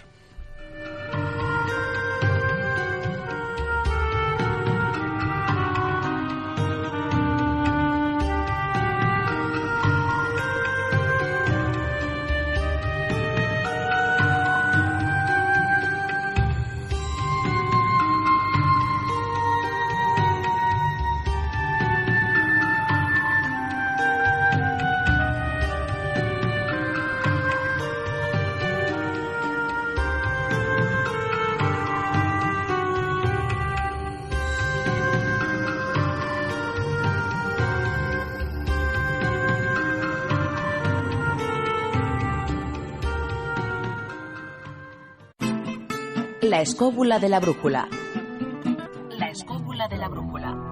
La escóbula de la brújula. La escóbula de la brújula.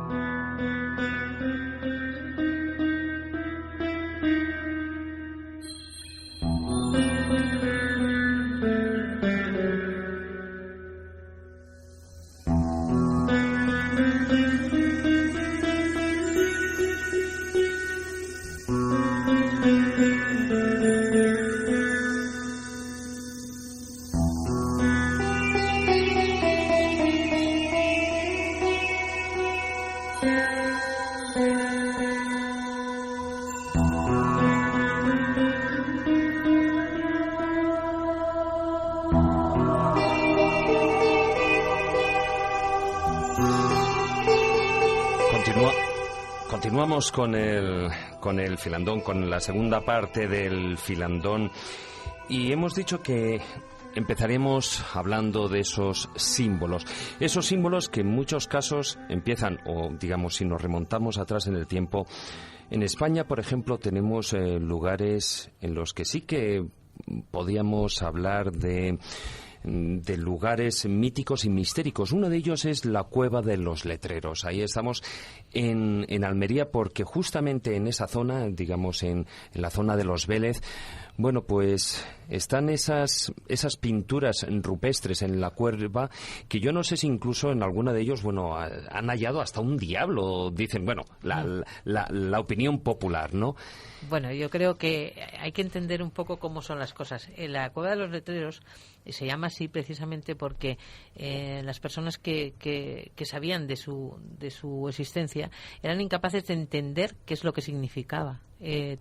Continuamos con el filandón, con la segunda parte del filandón, y hemos dicho que empezaremos hablando de esos símbolos que en muchos casos empiezan, o digamos, si nos remontamos atrás en el tiempo, en España, por ejemplo, tenemos lugares en los que sí que podíamos hablar de lugares míticos y mistéricos. Uno de ellos es la Cueva de los Letreros. Ahí estamos en Almería, porque justamente en esa zona, digamos en la zona de los Vélez, bueno, pues están esas pinturas rupestres en la cueva, que yo no sé si incluso en alguna de ellos, bueno, han hallado hasta un diablo, dicen, bueno, la opinión popular, ¿no? Bueno, yo creo que hay que entender un poco cómo son las cosas. La Cueva de los Letreros se llama así precisamente porque las personas que sabían de su existencia eran incapaces de entender qué es lo que significaba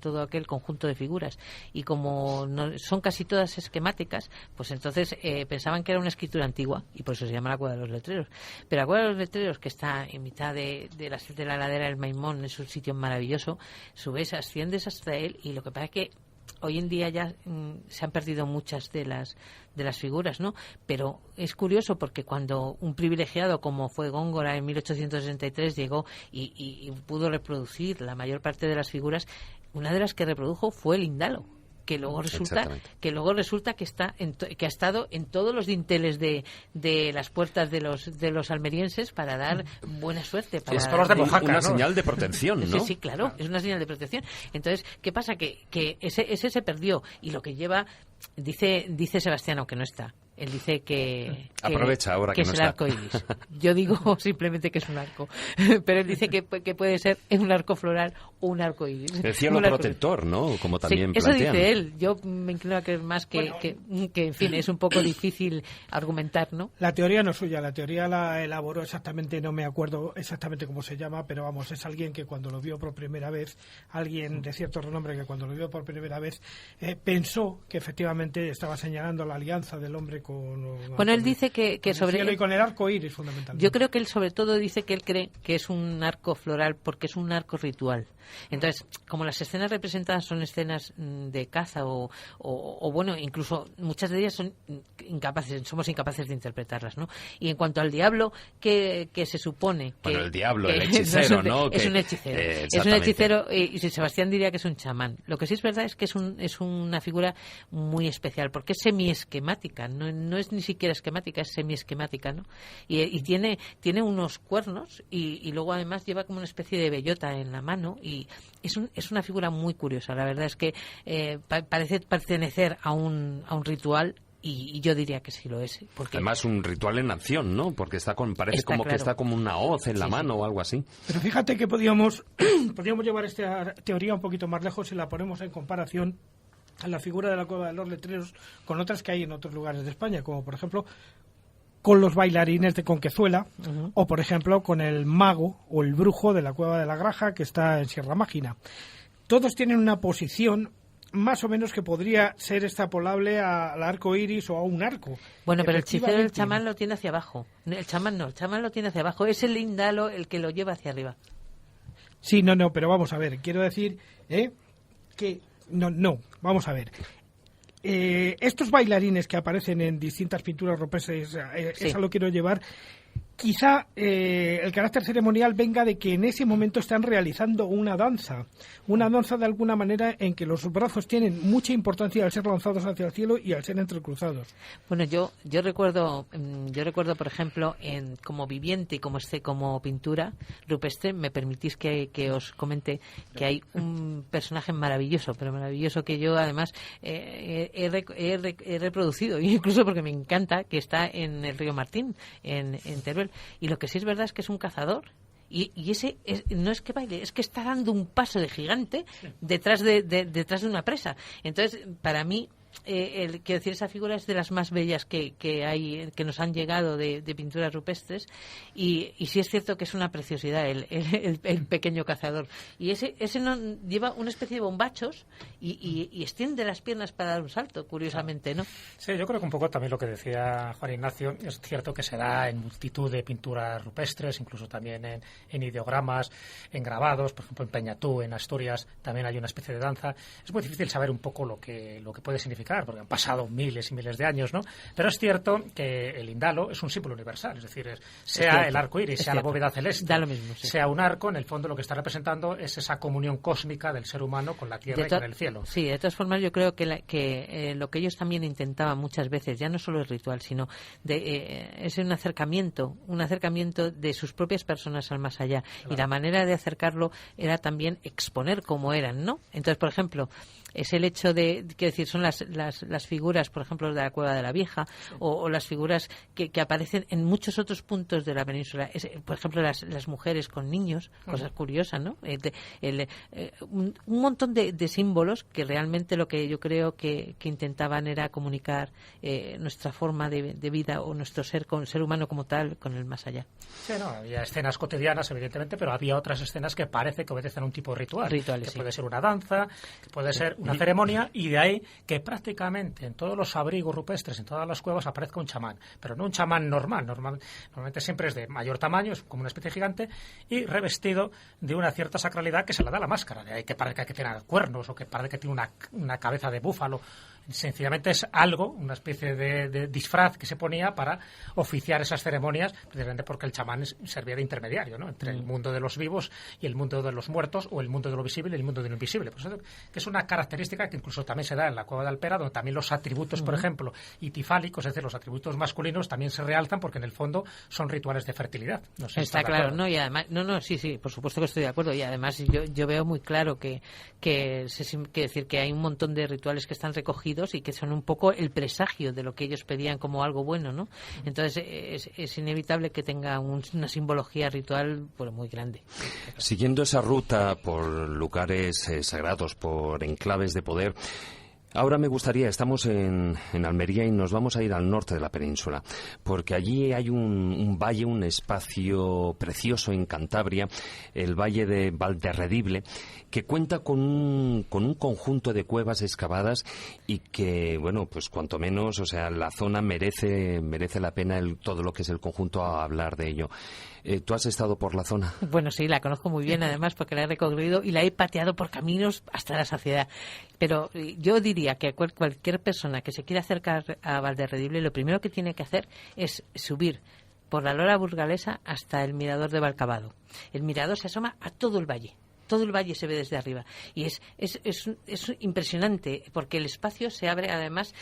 todo aquel conjunto de figuras, y como son casi todas esquemáticas, pues entonces pensaban que era una escritura antigua, y por eso se llama la Cueva de los Letreros. Pero la Cueva de los Letreros, que está en mitad de la ladera del Maimón, es un sitio maravilloso, subes, asciendes hasta él, y lo que pasa es que hoy en día ya se han perdido muchas de las figuras, ¿no? Pero es curioso porque cuando un privilegiado como fue Góngora en 1863 llegó y pudo reproducir la mayor parte de las figuras, una de las que reprodujo fue el Indalo, que luego resulta que ha estado en todos los dinteles de las puertas de los almerienses para dar buena suerte, para es una señal de protección, ¿no? Sí, claro, es una señal de protección. Entonces, ¿qué pasa? Que ese se perdió, y lo que lleva, dice Sebastiano, que no está. Él dice que aprovecha ahora que es no el está. arco iris. Yo digo simplemente que es un arco, pero él dice que puede ser un arco floral o un arco iris. El cielo protector, ¿no? Como también sí, eso plantean. dice él. Yo me inclino a creer más que en fin, es un poco difícil argumentar, ¿no? La teoría no es suya, la teoría la elaboró exactamente, no me acuerdo exactamente cómo se llama, pero vamos, es alguien que cuando lo vio por primera vez, alguien de cierto renombre que cuando lo vio por primera vez pensó que efectivamente estaba señalando la alianza del hombre con él dice que sobre el cielo y con el arco iris, fundamentalmente. Yo creo que él sobre todo dice que él cree que es un arco floral porque es un arco ritual. Entonces, como las escenas representadas son escenas de caza o bueno, incluso muchas de ellas somos incapaces de interpretarlas, ¿no? Y en cuanto al diablo, que se supone que... Bueno, el diablo, el hechicero, ¿no? Es un hechicero. Es un hechicero, y Sebastián diría que es un chamán. Lo que sí es verdad es que es una figura muy especial, porque es semiesquemática, no es ni siquiera esquemática, es semiesquemática, ¿no? Y tiene unos cuernos y luego además lleva como una especie de bellota en la mano, y es una figura muy curiosa. La verdad es que parece pertenecer a un ritual, y yo diría que sí lo es. Porque además un ritual en acción, ¿no? Porque parece como claro, que está como una hoz en la mano o algo así. Pero fíjate que podríamos llevar esta teoría un poquito más lejos si la ponemos en comparación a la figura de la Cueva de los Letreros con otras que hay en otros lugares de España, como por ejemplo con los bailarines de Conquezuela, o por ejemplo con el mago o el brujo de la Cueva de la Graja, que está en Sierra Mágina. Todos tienen una posición más o menos que podría ser extrapolable al arco iris o a un arco. Bueno, pero el hechicero del chamán lo tiene hacia abajo. El chamán lo tiene hacia abajo. Es el Indalo el que lo lleva hacia arriba. Sí, no, pero vamos a ver. Quiero decir que... No, vamos a ver. Estos bailarines que aparecen en distintas pinturas rupestres, esa lo quiero llevar. Quizá el carácter ceremonial venga de que en ese momento están realizando una danza de alguna manera en que los brazos tienen mucha importancia al ser lanzados hacia el cielo y al ser entrecruzados. Bueno, yo recuerdo, por ejemplo, como viviente y como pintura rupestre, me permitís que os comente que hay un personaje maravilloso, pero maravilloso, que yo además he reproducido, incluso porque me encanta, que está en el río Martín, en Teruel. Y lo que sí es verdad es que es un cazador. Y ese no es que baile, es que está dando un paso de gigante detrás de una presa. Entonces, para mí, quiero decir, esa figura es de las más bellas que hay, que nos han llegado de pinturas rupestres, y sí es cierto que es una preciosidad el pequeño cazador. Y ese no lleva una especie de bombachos y extiende las piernas para dar un salto, curiosamente, ¿no? Sí, yo creo que un poco también lo que decía Juan Ignacio, es cierto que se da en multitud de pinturas rupestres, incluso también en ideogramas, en grabados, por ejemplo en Peñatú, en Asturias, también hay una especie de danza. Es muy difícil saber un poco lo que puede significar, porque han pasado miles y miles de años, ¿no? Pero es cierto que el indalo es un símbolo universal, es decir, sea el arco iris, sea la bóveda celeste, da lo mismo, sí. Sea un arco, en el fondo lo que está representando es esa comunión cósmica del ser humano con la tierra y con el cielo. Sí, de todas formas yo creo que lo que ellos también intentaban muchas veces, ya no solo el ritual, sino es un acercamiento de sus propias personas al más allá. Claro. Y la manera de acercarlo era también exponer cómo eran, ¿no? Entonces, por ejemplo, es el hecho de, quiero decir, son las figuras, por ejemplo, de la Cueva de la Vieja, o las figuras que aparecen en muchos otros puntos de la península. Por ejemplo, las mujeres con niños, cosas curiosas, ¿no? Un montón de símbolos que realmente lo que yo creo que intentaban era comunicar nuestra forma de vida, o nuestro ser humano como tal, con el más allá. Sí, no, había escenas cotidianas, evidentemente, pero había otras escenas que parece que obedecen a un tipo de ritual. Rituales, que sí. Puede ser una danza, que puede ser una ceremonia, y de ahí que prácticamente en todos los abrigos rupestres, en todas las cuevas, aparezca un chamán, pero no un chamán normal. Normalmente siempre es de mayor tamaño, es como una especie gigante, y revestido de una cierta sacralidad que se la da la máscara, de ahí que parezca que tiene cuernos, o que parece que tiene una cabeza de búfalo. Sencillamente es algo, una especie de disfraz que se ponía para oficiar esas ceremonias, precisamente porque el chamán servía de intermediario, ¿no?, entre el mundo de los vivos y el mundo de los muertos, o el mundo de lo visible y el mundo de lo invisible. Pues eso, que es una característica que incluso también se da en la Cueva de Alpera, donde también los atributos, por ejemplo, itifálicos, es decir, los atributos masculinos, también se realzan, porque en el fondo son rituales de fertilidad. No sé si está claro, ¿no? Y además, sí, por supuesto que estoy de acuerdo, y además yo veo muy claro que decir que hay un montón de rituales que están recogidos y que son un poco el presagio de lo que ellos pedían como algo bueno, ¿no? Entonces es inevitable que tenga una simbología ritual muy grande. Siguiendo esa ruta por lugares sagrados, por enclaves de poder, ahora me gustaría, estamos en Almería y nos vamos a ir al norte de la península, porque allí hay un valle, un espacio precioso en Cantabria, el valle de Valderredible, que cuenta con un conjunto de cuevas excavadas y que, bueno, pues cuanto menos, o sea, la zona merece la pena todo lo que es el conjunto a hablar de ello. ¿Tú has estado por la zona? Bueno, sí, la conozco muy bien, además, porque la he recorrido y la he pateado por caminos hasta la saciedad. Pero yo diría que cualquier persona que se quiera acercar a Valderredible, lo primero que tiene que hacer es subir por la lora burgalesa hasta el mirador de Valcabado. El mirador se asoma a todo el valle. Todo el valle se ve desde arriba y es impresionante, porque el espacio se abre además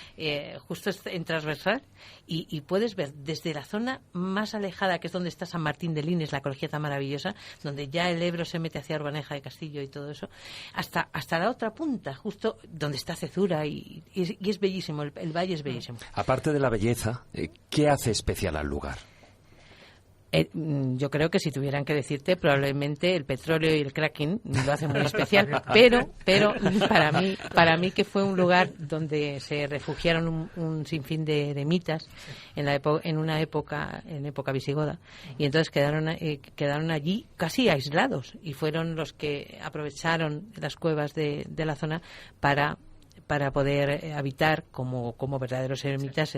justo en transversal y puedes ver desde la zona más alejada, que es donde está San Martín de Lines, la colegiata maravillosa, donde ya el Ebro se mete hacia Urbaneja de Castillo y todo eso, hasta la otra punta, justo donde está Cezura, y es bellísimo, el valle es bellísimo. Aparte de la belleza, ¿qué hace especial al lugar? Yo creo que si tuvieran que decirte, probablemente el petróleo y el cracking lo hacen muy especial, pero para mí que fue un lugar donde se refugiaron un sinfín de eremitas en época visigoda, y entonces quedaron allí casi aislados, y fueron los que aprovecharon las cuevas de la zona para poder habitar como verdaderos eremitas.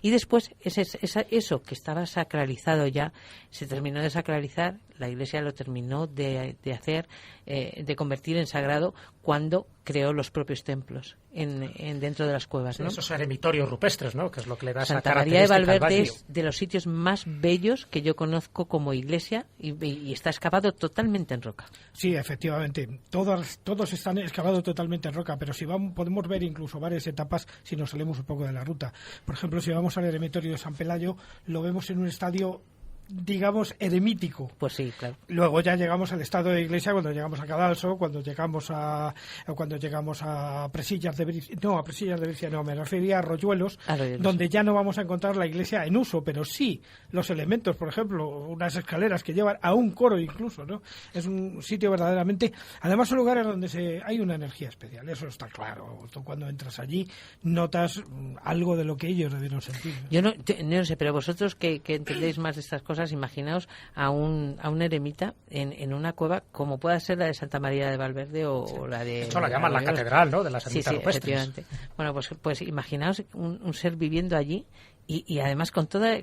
Y después eso que estaba sacralizado ya se terminó de sacralizar, la Iglesia lo terminó de hacer, de convertir en sagrado, cuando creó los propios templos dentro de las cuevas, ¿no? Esos eremitorios rupestres, ¿no? Que es lo que le da esa Santa María de característica al Valverde barrio. es de los sitios más bellos que yo conozco como iglesia y está excavado totalmente en roca. Sí, efectivamente. Todos están excavados totalmente en roca, pero si podemos ver incluso varias etapas si nos salimos un poco de la ruta. Por ejemplo, si vamos al eremitorio de San Pelayo, lo vemos en un estadio, digamos, eremítico. Pues sí, claro. Luego ya llegamos al estado de iglesia cuando llegamos a Cadalso, cuando llegamos a Presillas de Bricia, me refería a Arroyuelos, donde ya no vamos a encontrar la iglesia en uso, pero sí los elementos, por ejemplo, unas escaleras que llevan a un coro incluso, ¿no? Es un sitio verdaderamente, además son lugares donde hay una energía especial, eso está claro. Tú cuando entras allí notas algo de lo que ellos debieron sentir. Yo no sé, pero vosotros que entendéis más de estas cosas, imaginaos a un eremita en una cueva como pueda ser la de Santa María de Valverde o la de... Eso la llaman la catedral, ¿no? De las ermitas rupestres. Efectivamente. Bueno, pues imaginaos un ser viviendo allí y además con toda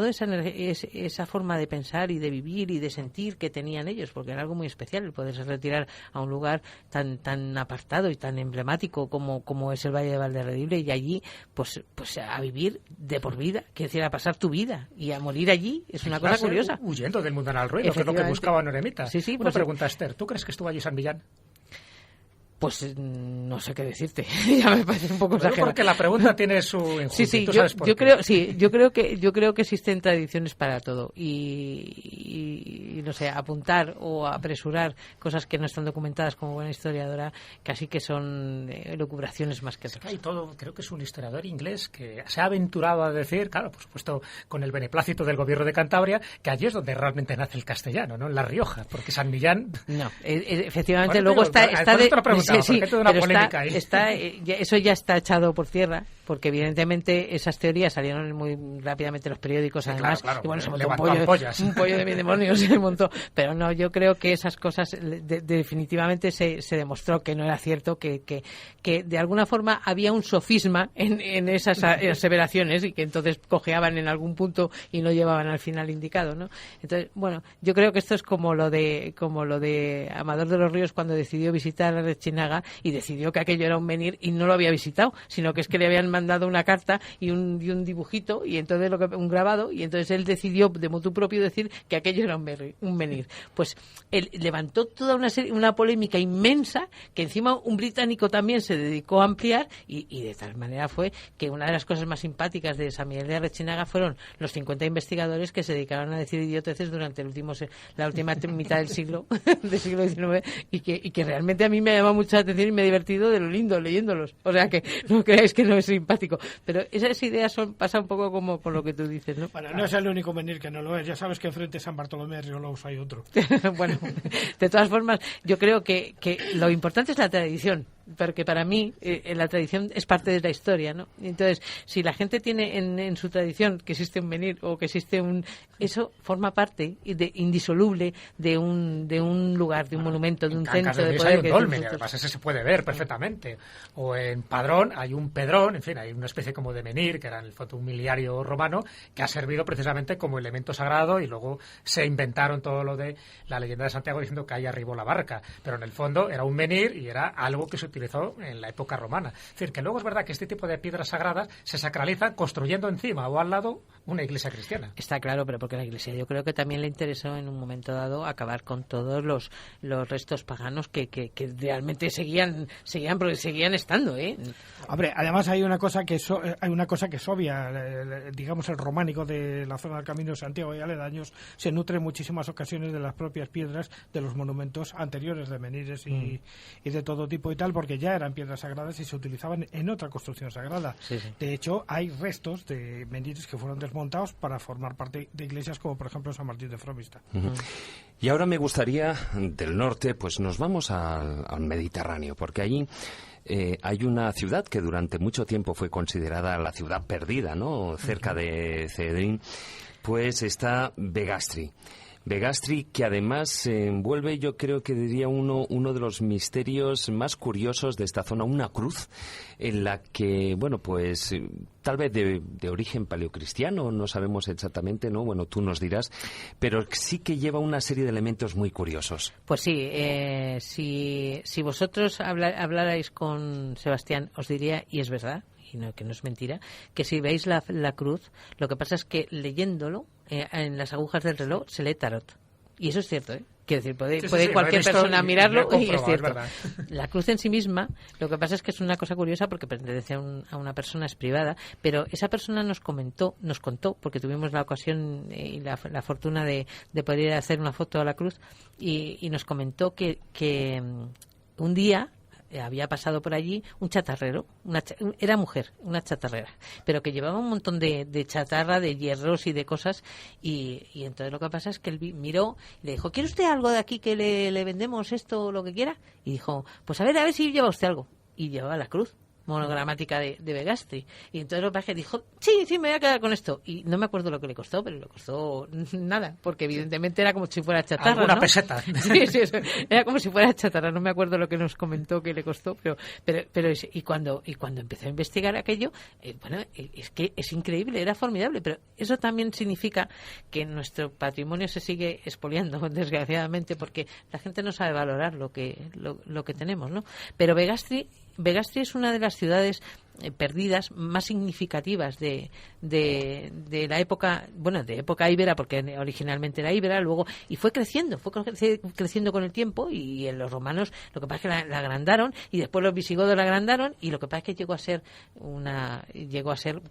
esa forma de pensar y de vivir y de sentir que tenían ellos, porque era algo muy especial el poderse retirar a un lugar tan apartado y tan emblemático como es el Valle de Valderredible, y allí pues a vivir de por vida, quiero decir, a pasar tu vida y a morir allí, es una cosa curiosa. Huyendo del mundanal ruido, que es lo que buscaba un eremita. Sí, Una pregunta, Esther, ¿tú crees que estuvo allí San Millán? Pues no sé qué decirte. Ya me parece un poco exagerado. Porque la pregunta tiene su enjundia. Sí, yo creo que existen tradiciones para todo y no sé, apuntar o apresurar cosas que no están documentadas como buena historiadora, casi que son elucubraciones más que otras. Hay todo, creo que es un historiador inglés que se ha aventurado a decir, claro, por supuesto, con el beneplácito del gobierno de Cantabria, que allí es donde realmente nace el castellano, ¿no? En La Rioja, porque San Millán... No, efectivamente, luego está eso ya está echado por tierra, porque evidentemente esas teorías salieron muy rápidamente en los periódicos, además, claro, y bueno, se montó un pollo de mi demonio, se montó, pero no, yo creo que esas cosas definitivamente se demostró que no era cierto, que de alguna forma había un sofisma en esas aseveraciones y que entonces cojeaban en algún punto y no llevaban al final indicado, ¿no? Entonces, bueno, yo creo que esto es como lo de Amador de los Ríos cuando decidió visitar a Rechinaga y decidió que aquello era un menhir y no lo había visitado, sino que es que le habían mandado una carta y un dibujito y entonces un grabado, y entonces él decidió de motu propio decir que aquello era un menhir. Pues él levantó toda una polémica inmensa que encima un británico también se dedicó a ampliar y de tal manera fue que una de las cosas más simpáticas de San Miguel de Rechinaga fueron los 50 investigadores que se dedicaron a decir idioteces durante la última mitad del siglo XIX y que realmente a mí me ha llamado mucha atención y me he divertido de lo lindo leyéndolos. O sea que no creáis que no es simpático. Pero esas ideas pasa un poco como con lo que tú dices, ¿no? Bueno, no es el único menhir que no lo es. Ya sabes que enfrente de San Bartolomé de Riolous hay otro. Bueno, de todas formas, yo creo que lo importante es la tradición. Porque para mí la tradición es parte de la historia, ¿no? Entonces, si la gente tiene en su tradición que existe un menhir o que existe eso forma parte indisoluble de un lugar, de un monumento, de un centro de poder. Hay un dolmen, además ese se puede ver perfectamente. O en Padrón hay un pedrón, en fin, hay una especie como de menhir, que era en el fondo un miliario romano, que ha servido precisamente como elemento sagrado, y luego se inventaron todo lo de la leyenda de Santiago diciendo que ahí arribó la barca. Pero en el fondo era un menhir y era algo que se utilizó en la época romana. Es decir, que luego es verdad que este tipo de piedras sagradas se sacralizan construyendo encima o al lado una iglesia cristiana. Está claro, pero porque la iglesia yo creo que también le interesó en un momento dado acabar con todos los restos paganos que realmente seguían porque seguían estando, ¿eh? Hombre, además hay una cosa que es obvia, digamos el románico de la zona del Camino de Santiago y aledaños se nutre en muchísimas ocasiones de las propias piedras de los monumentos anteriores de menhires y de todo tipo y tal, porque ya eran piedras sagradas y se utilizaban en otra construcción sagrada. Sí. De hecho, hay restos de menhires que fueron desmontados para formar parte de iglesias como por ejemplo San Martín de Fromista. Y ahora me gustaría, del norte, pues nos vamos al Mediterráneo, porque allí hay una ciudad que durante mucho tiempo fue considerada la ciudad perdida, ¿no? Cerca de Cedrín, pues está Begastri. Begastri, que además envuelve, yo creo que diría uno de los misterios más curiosos de esta zona, una cruz en la que, bueno, pues tal vez de origen paleocristiano, no sabemos exactamente, ¿no? Bueno, tú nos dirás, pero sí que lleva una serie de elementos muy curiosos. Pues sí, si vosotros hablarais con Sebastián, os diría, y es verdad, y no, que no es mentira, que si veis la cruz, lo que pasa es que leyéndolo, en las agujas del reloj se lee tarot. Y eso es cierto, ¿eh? Quiero decir, puede cualquier persona mirarlo y es cierto. La cruz en sí misma, lo que pasa es que es una cosa curiosa porque pertenece a una persona, es privada, pero esa persona nos contó, porque tuvimos la ocasión y la fortuna de poder ir a hacer una foto a la cruz, y nos comentó que un día había pasado por allí un chatarrero, era mujer, una chatarrera, pero que llevaba un montón de chatarra, de hierros y de cosas, y entonces lo que pasa es que él miró y le dijo, ¿quiere usted algo de aquí que le vendemos esto o lo que quiera? Y dijo, pues a ver si lleva usted algo. Y llevaba la cruz monogramática de Begastri. Y entonces lo que pasa es que dijo, sí, me voy a quedar con esto. Y no me acuerdo lo que le costó, pero le costó nada, porque evidentemente era como si fuera chatarra, alguna ¿no? peseta. Sí, eso. Era como si fuera chatarra. No me acuerdo lo que nos comentó que le costó, pero y cuando empezó a investigar aquello, bueno, es que es increíble, era formidable, pero eso también significa que nuestro patrimonio se sigue expoliando, desgraciadamente, porque la gente no sabe valorar lo que tenemos, ¿no? Pero Begastri es una de las ciudades perdidas más significativas de la época, bueno, de época íbera, porque originalmente era íbera, luego, y fue creciendo con el tiempo, y los romanos lo que pasa es que la agrandaron, y después los visigodos la agrandaron, y lo que pasa es que llegó a ser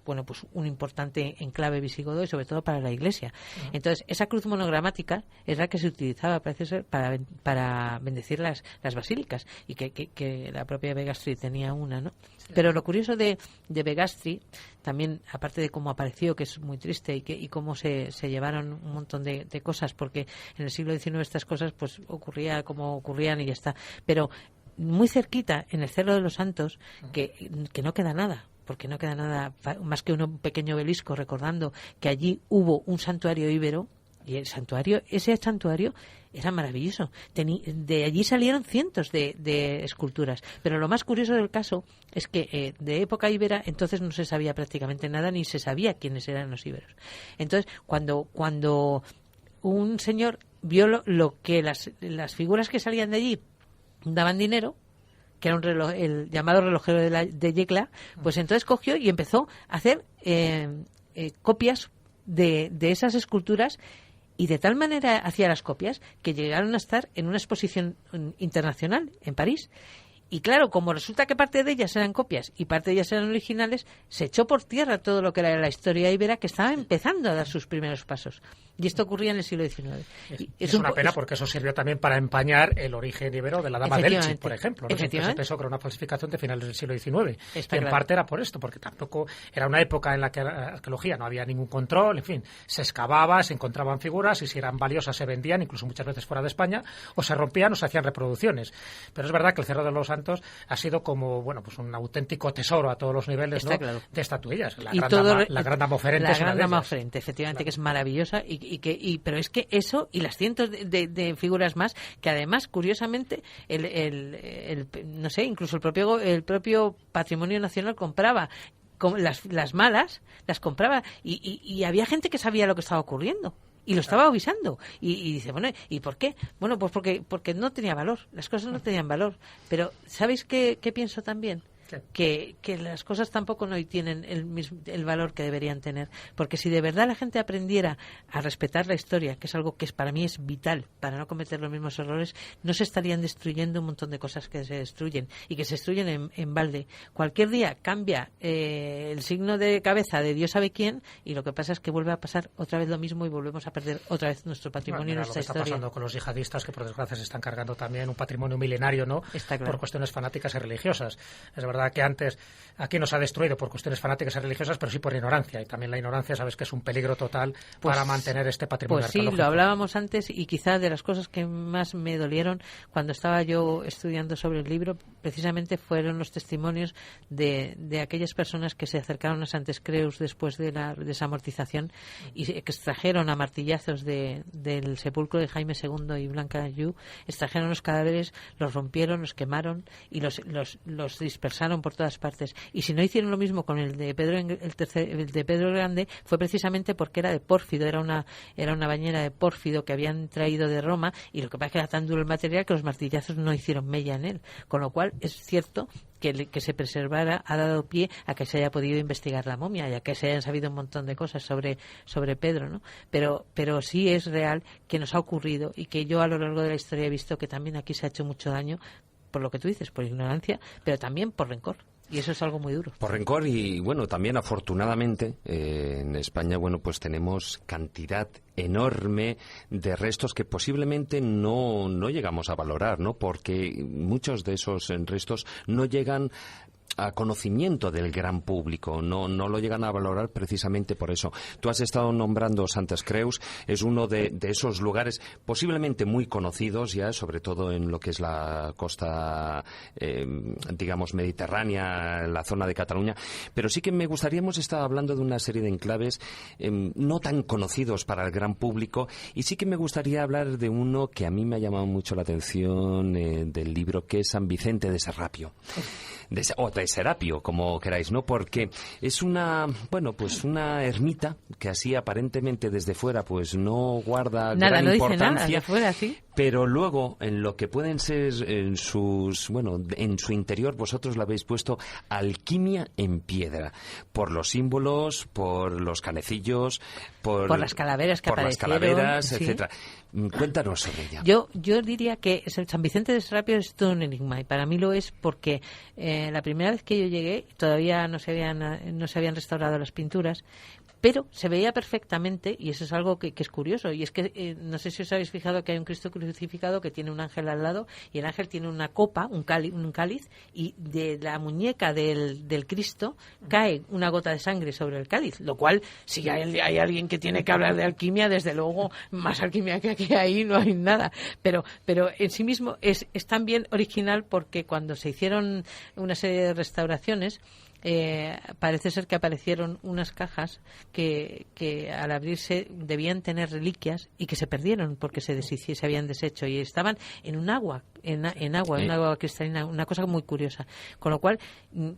bueno, pues un importante enclave visigodo, y sobre todo para la iglesia. Entonces, esa cruz monogramática es la que se utilizaba, parece ser, para bendecir las basílicas, y que la propia Begastri tenía una, ¿no? Pero lo curioso de Begastri, también, aparte de cómo apareció, que es muy triste, y cómo se llevaron un montón de cosas, porque en el siglo XIX estas cosas pues ocurría como ocurrían y ya está. Pero muy cerquita, en el Cerro de los Santos, que no queda nada, porque no queda nada más que un pequeño obelisco recordando que allí hubo un santuario íbero, y ese santuario era maravilloso. De allí salieron cientos de esculturas. Pero lo más curioso del caso es que de época íbera entonces no se sabía prácticamente nada, ni se sabía quiénes eran los íberos. Entonces, cuando un señor vio lo que las figuras que salían de allí daban dinero, que era el llamado relojero de Yecla, pues entonces cogió y empezó a hacer copias de esas esculturas, y de tal manera hacía las copias que llegaron a estar en una exposición internacional en París. Y claro, como resulta que parte de ellas eran copias y parte de ellas eran originales, se echó por tierra todo lo que era la historia íbera, que estaba empezando a dar sus primeros pasos. Y esto ocurría en el siglo XIX. Es una pena, porque eso sirvió también para empañar el origen íbero de la Dama de Elche, por ejemplo, ¿no? Se pensó que era una falsificación de finales del siglo XIX. Y en parte era por esto, porque tampoco era una época en la que la arqueología no había ningún control, en fin, se excavaba, se encontraban figuras, y si eran valiosas se vendían, incluso muchas veces fuera de España, o se rompían o se hacían reproducciones. Pero es verdad que el Cerro de los Santos ha sido como, bueno, pues un auténtico tesoro a todos los niveles, ¿no? Claro. De estatuillas. La Gran Dama Oferente es una de ellas. La Gran Dama Oferente, efectivamente, claro, que es maravillosa, pero es que eso y las cientos de figuras más, que además, curiosamente, no sé, incluso el propio Patrimonio Nacional compraba las malas, las compraba, y había gente que sabía lo que estaba ocurriendo y lo estaba avisando, y dice, bueno, ¿y por qué? Bueno, pues porque no tenía valor, las cosas no tenían valor. Pero ¿sabéis qué pienso también? Que las cosas tampoco no tienen el valor que deberían tener, porque si de verdad la gente aprendiera a respetar la historia, que es algo que para mí es vital para no cometer los mismos errores, no se estarían destruyendo un montón de cosas que se destruyen, y que se destruyen en balde. Cualquier día cambia el signo de cabeza de Dios sabe quién, y lo que pasa es que vuelve a pasar otra vez lo mismo, y volvemos a perder otra vez nuestro patrimonio y nuestra historia. Lo que está pasando con los yihadistas, que por desgracia se están cargando también un patrimonio milenario, ¿no? Está claro. Por cuestiones fanáticas y religiosas. Es verdad verdad que antes aquí nos ha destruido por cuestiones fanáticas y religiosas, pero sí por ignorancia. Y también la ignorancia, sabes que es un peligro total para mantener este patrimonio arqueológico. Pues sí, lo hablábamos antes, y quizás de las cosas que más me dolieron cuando estaba yo estudiando sobre el libro, precisamente fueron los testimonios de aquellas personas que se acercaron a Santes Creus después de la desamortización y que extrajeron a martillazos del sepulcro de Jaime II y Blanca Yu, extrajeron los cadáveres, los rompieron, los quemaron y los dispersaron por todas partes. Y si no hicieron lo mismo con el de Pedro el de Pedro el Grande, fue precisamente porque era de pórfido, era una bañera de pórfido que habían traído de Roma, y lo que pasa es que era tan duro el material que los martillazos no hicieron mella en él, con lo cual es cierto que se preservara ha dado pie a que se haya podido investigar la momia, ya que se hayan sabido un montón de cosas sobre Pedro, ¿no? Pero sí es real que nos ha ocurrido, y que yo a lo largo de la historia he visto que también aquí se ha hecho mucho daño, por lo que tú dices, por ignorancia, pero también por rencor. Y eso es algo muy duro. Por rencor, y bueno, también afortunadamente en España, bueno, pues tenemos cantidad enorme de restos que posiblemente no llegamos a valorar, ¿no? Porque muchos de esos restos no llegan a conocimiento del gran público, no lo llegan a valorar precisamente por eso. Tú has estado nombrando Santes Creus, es uno de esos lugares posiblemente muy conocidos ya, sobre todo en lo que es la costa, digamos, mediterránea, la zona de Cataluña, pero sí que me gustaría, hemos estado hablando de una serie de enclaves no tan conocidos para el gran público, y sí que me gustaría hablar de uno que a mí me ha llamado mucho la atención del libro, que es San Vicente de Serrapio. O de Serapio, como queráis, ¿no? Porque es una ermita que así aparentemente desde fuera pues no guarda gran importancia. Nada, de fuera, sí. Pero luego, en lo que pueden ser en su interior, vosotros le habéis puesto alquimia en piedra, por los símbolos, por los canecillos, por las calaveras que aparecieron, las calaveras, sí, etcétera. Cuéntanos sobre ella. Yo diría que San Vicente de Serrapio es todo un enigma, y para mí lo es porque la primera vez que yo llegué todavía no se habían restaurado las pinturas, pero se veía perfectamente, y eso es algo que es curioso, y es que no sé si os habéis fijado que hay un Cristo crucificado que tiene un ángel al lado, y el ángel tiene una copa, un cáliz, y de la muñeca del Cristo cae una gota de sangre sobre el cáliz, lo cual, si hay alguien que tiene que hablar de alquimia, desde luego, más alquimia que aquí ahí no hay nada, pero en sí mismo es también original, porque cuando se hicieron una serie de restauraciones, parece ser que aparecieron unas cajas que al abrirse debían tener reliquias y que se perdieron porque se habían deshecho, y estaban en un agua, en agua cristalina, una cosa muy curiosa. Con lo cual,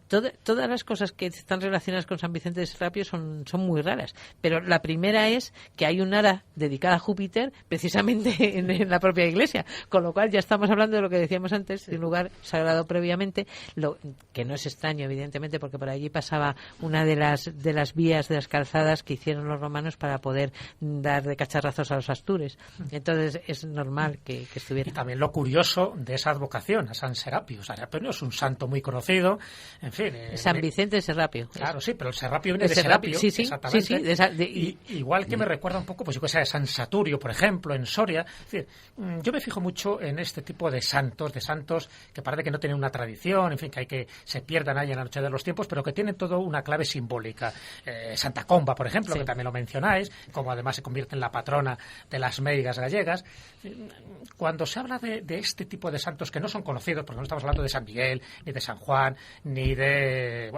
todas las cosas que están relacionadas con San Vicente de Serrapio son muy raras. Pero la primera es que hay un ara dedicada a Júpiter precisamente en la propia iglesia. Con lo cual ya estamos hablando de lo que decíamos antes, de un lugar sagrado previamente, lo que no es extraño, evidentemente, porque por allí pasaba una de las vías, de las calzadas que hicieron los romanos para poder dar de cacharrazos a los astures. Entonces es normal que estuviera. Y también lo curioso de esa advocación a San Serapio. Serapio no es un santo muy conocido, en fin. San Vicente de Serrapio. Claro, sí, pero el Serrapio viene de Serapio. Sí, exactamente. Sí, igual que me recuerda un poco, pues yo que sé, de San Saturio, por ejemplo, en Soria. Es decir, yo me fijo mucho en este tipo de santos que parece que no tienen una tradición, en fin, que se pierdan ahí en la noche de los tiempos, pero que tienen todo una clave simbólica. Santa Comba, por ejemplo, que también lo mencionáis, como además se convierte en la patrona de las meigas gallegas. Cuando se habla de este tipo de santos que no son conocidos, porque no estamos hablando de San Miguel, ni de San Juan, ni de,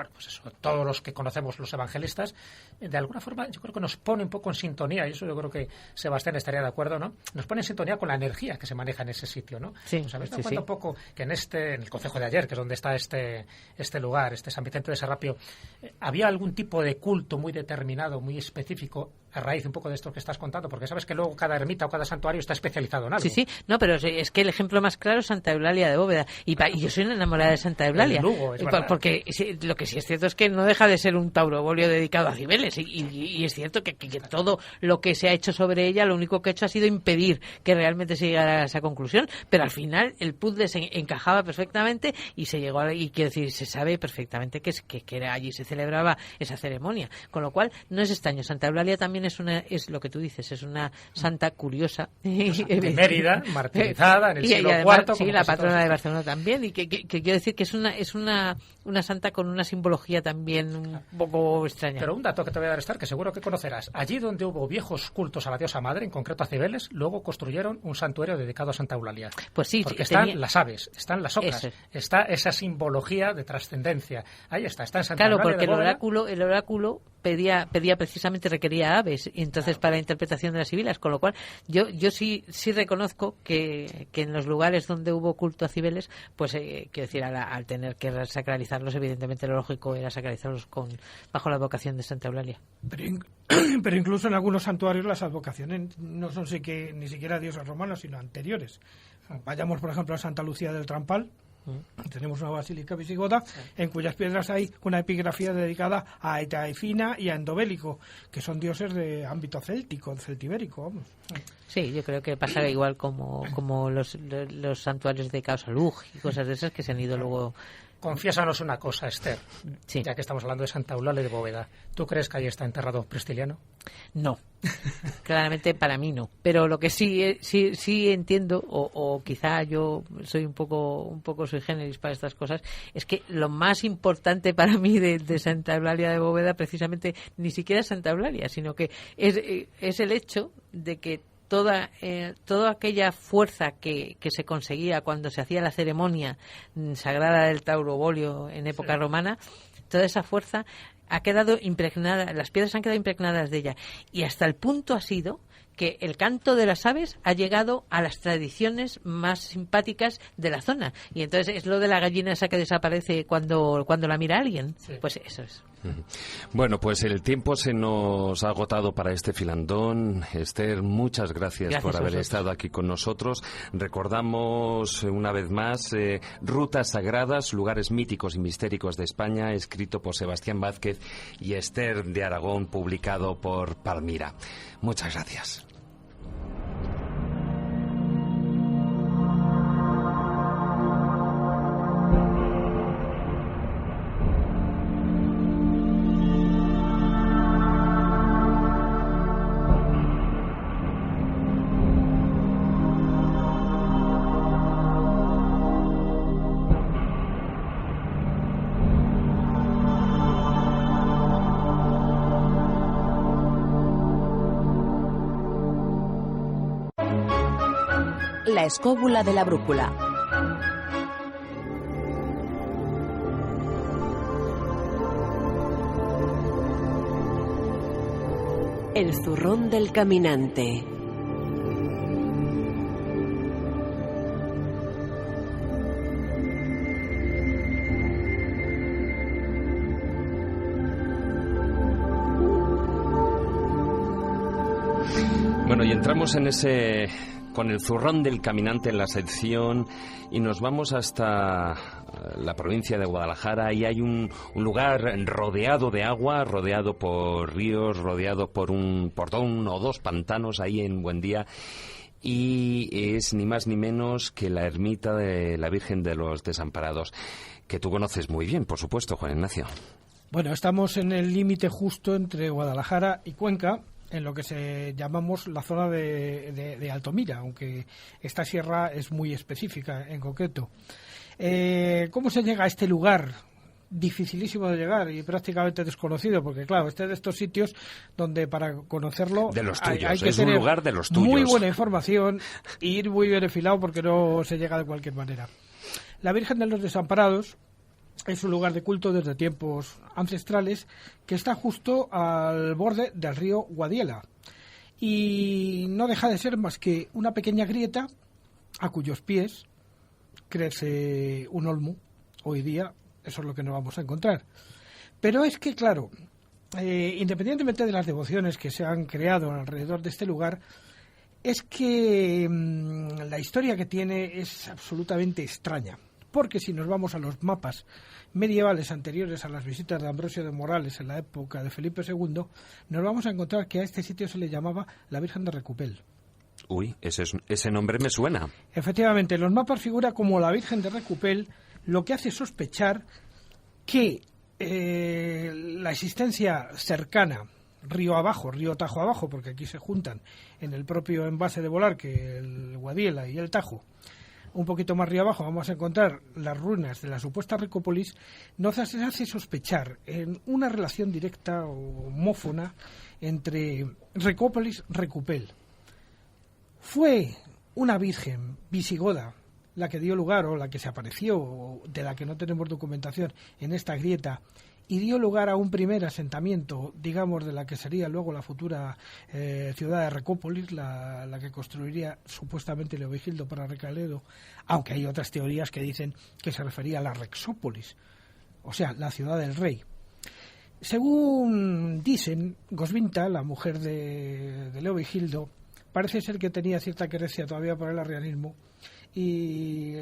todos los que conocemos los evangelistas, de alguna forma yo creo que nos pone un poco en sintonía, y eso yo creo que Sebastián estaría de acuerdo, ¿no? Nos pone en sintonía con la energía que se maneja en ese sitio, ¿no? Sí, ¿Os habéis dado cuenta un poco que en el concejo de ayer, que es donde está este lugar, San Vicente de Serrapio, había algún tipo de culto muy determinado, muy específico, a raíz un poco de esto que estás contando? Porque sabes que luego cada ermita o cada santuario está especializado en algo. Sí, no, pero es que el ejemplo más claro es Santa Eulalia de Bóveda, y yo soy una enamorada de Santa Eulalia, Lugo, porque lo que sí es cierto es que no deja de ser un taurobolio dedicado a Cibeles, y es cierto que todo lo que se ha hecho sobre ella, lo único que ha hecho ha sido impedir que realmente se llegara a esa conclusión, pero al final el puzzle se encajaba perfectamente y se llegó y quiero decir, se sabe perfectamente que allí se celebraba esa ceremonia, con lo cual no es extraño. Santa Eulalia también también es lo que tú dices, es una santa curiosa. De Mérida, martirizada en el siglo además, IV. Sí, la patrona de Barcelona también, y que quiero decir que es una santa con una simbología también un poco extraña. Pero un dato que te voy a dar, Esther, que seguro que conocerás. Allí donde hubo viejos cultos a la diosa madre, en concreto a Cibeles, luego construyeron un santuario dedicado a Santa Eulalia. Pues sí, porque están las aves, están las ocas, está esa simbología de trascendencia. Ahí está en Santa Claro, Eulalia porque de el oráculo pedía precisamente, requería aves, y entonces para la interpretación de las sibilas, con lo cual yo sí reconozco que en los lugares donde hubo culto a Cibeles, pues quiero decir, al tener que sacralizarlos, evidentemente lo lógico era sacralizarlos bajo la advocación de Santa Eulalia. Pero incluso en algunos santuarios las advocaciones no son ni siquiera diosas romanas, sino anteriores. Vayamos, por ejemplo, a Santa Lucía del Trampal. Tenemos una basílica visigoda en cuyas piedras hay una epigrafía dedicada a Etaefina y a Endobélico, que son dioses de ámbito céltico, celtibérico, vamos. Sí, yo creo que pasa igual como los santuarios de Causalug y cosas de esas que se han ido luego. Confiésanos una cosa, Esther, sí. Ya que estamos hablando de Santa Eulalia de Bóveda. ¿Tú crees que ahí está enterrado Prestiliano? No, claramente para mí no. Pero lo que sí entiendo, o quizá yo soy un poco sui generis para estas cosas, es que lo más importante para mí de Santa Eulalia de Bóveda precisamente ni siquiera es Santa Eulalia, sino que es el hecho de que toda aquella fuerza que se conseguía cuando se hacía la ceremonia sagrada del Taurobolio en época romana, toda esa fuerza ha quedado impregnada, las piedras han quedado impregnadas de ella, y hasta el punto ha sido que el canto de las aves ha llegado a las tradiciones más simpáticas de la zona, y entonces es lo de la gallina esa que desaparece cuando la mira alguien. Sí. Pues eso es. Bueno, pues el tiempo se nos ha agotado para este filandón. Esther, muchas gracias por haber estado aquí con nosotros. Recordamos una vez más Rutas Sagradas, lugares míticos y mistéricos de España, escrito por Sebastián Vázquez y Esther de Aragón, publicado por Palmira. Muchas gracias. La escóbula de la brújula. El zurrón del caminante. Bueno, y entramos con el zurrón del caminante en la sección y nos vamos hasta la provincia de Guadalajara, y hay un lugar rodeado de agua, rodeado por ríos, rodeado por uno o dos pantanos ahí en Buendía, y es ni más ni menos que la ermita de la Virgen de los Desamparados, que tú conoces muy bien, por supuesto, Juan Ignacio. Bueno, estamos en el límite justo entre Guadalajara y Cuenca, en lo que llamamos la zona de Altomira, aunque esta sierra es muy específica en concreto. ¿Cómo se llega a este lugar? Dificilísimo de llegar y prácticamente desconocido, porque claro, este es de estos sitios donde para conocerlo de los tuyos, hay que es tener un lugar de los tuyos. Muy buena información e ir muy bien enfilado, porque no se llega de cualquier manera. La Virgen de los Desamparados es un lugar de culto desde tiempos ancestrales que está justo al borde del río Guadiela, y no deja de ser más que una pequeña grieta a cuyos pies crece un olmo. Hoy día eso es lo que nos vamos a encontrar. Pero es que, claro, independientemente de las devociones que se han creado alrededor de este lugar, es que la historia que tiene es absolutamente extraña. Porque si nos vamos a los mapas medievales anteriores a las visitas de Ambrosio de Morales en la época de Felipe II, nos vamos a encontrar que a este sitio se le llamaba la Virgen de Recupel. Uy, ese nombre me suena. Efectivamente, en los mapas figura como la Virgen de Recupel, lo que hace sospechar que la existencia cercana río abajo, río Tajo abajo, porque aquí se juntan en el propio embalse de Bolarque el Guadiela y el Tajo. Un poquito más río abajo vamos a encontrar las ruinas de la supuesta Recópolis, nos hace sospechar en una relación directa o homófona entre Recópolis y Recupel. Fue una virgen visigoda la que dio lugar, o la que se apareció, o de la que no tenemos documentación en esta grieta, y dio lugar a un primer asentamiento, digamos, de la que sería luego la futura ciudad de Recópolis, la que construiría supuestamente Leovigildo para Recaledo, aunque hay otras teorías que dicen que se refería a la Rexópolis, o sea, la ciudad del rey. Según dicen, Goswinta, la mujer de Leovigildo, parece ser que tenía cierta querencia todavía por el arrianismo, y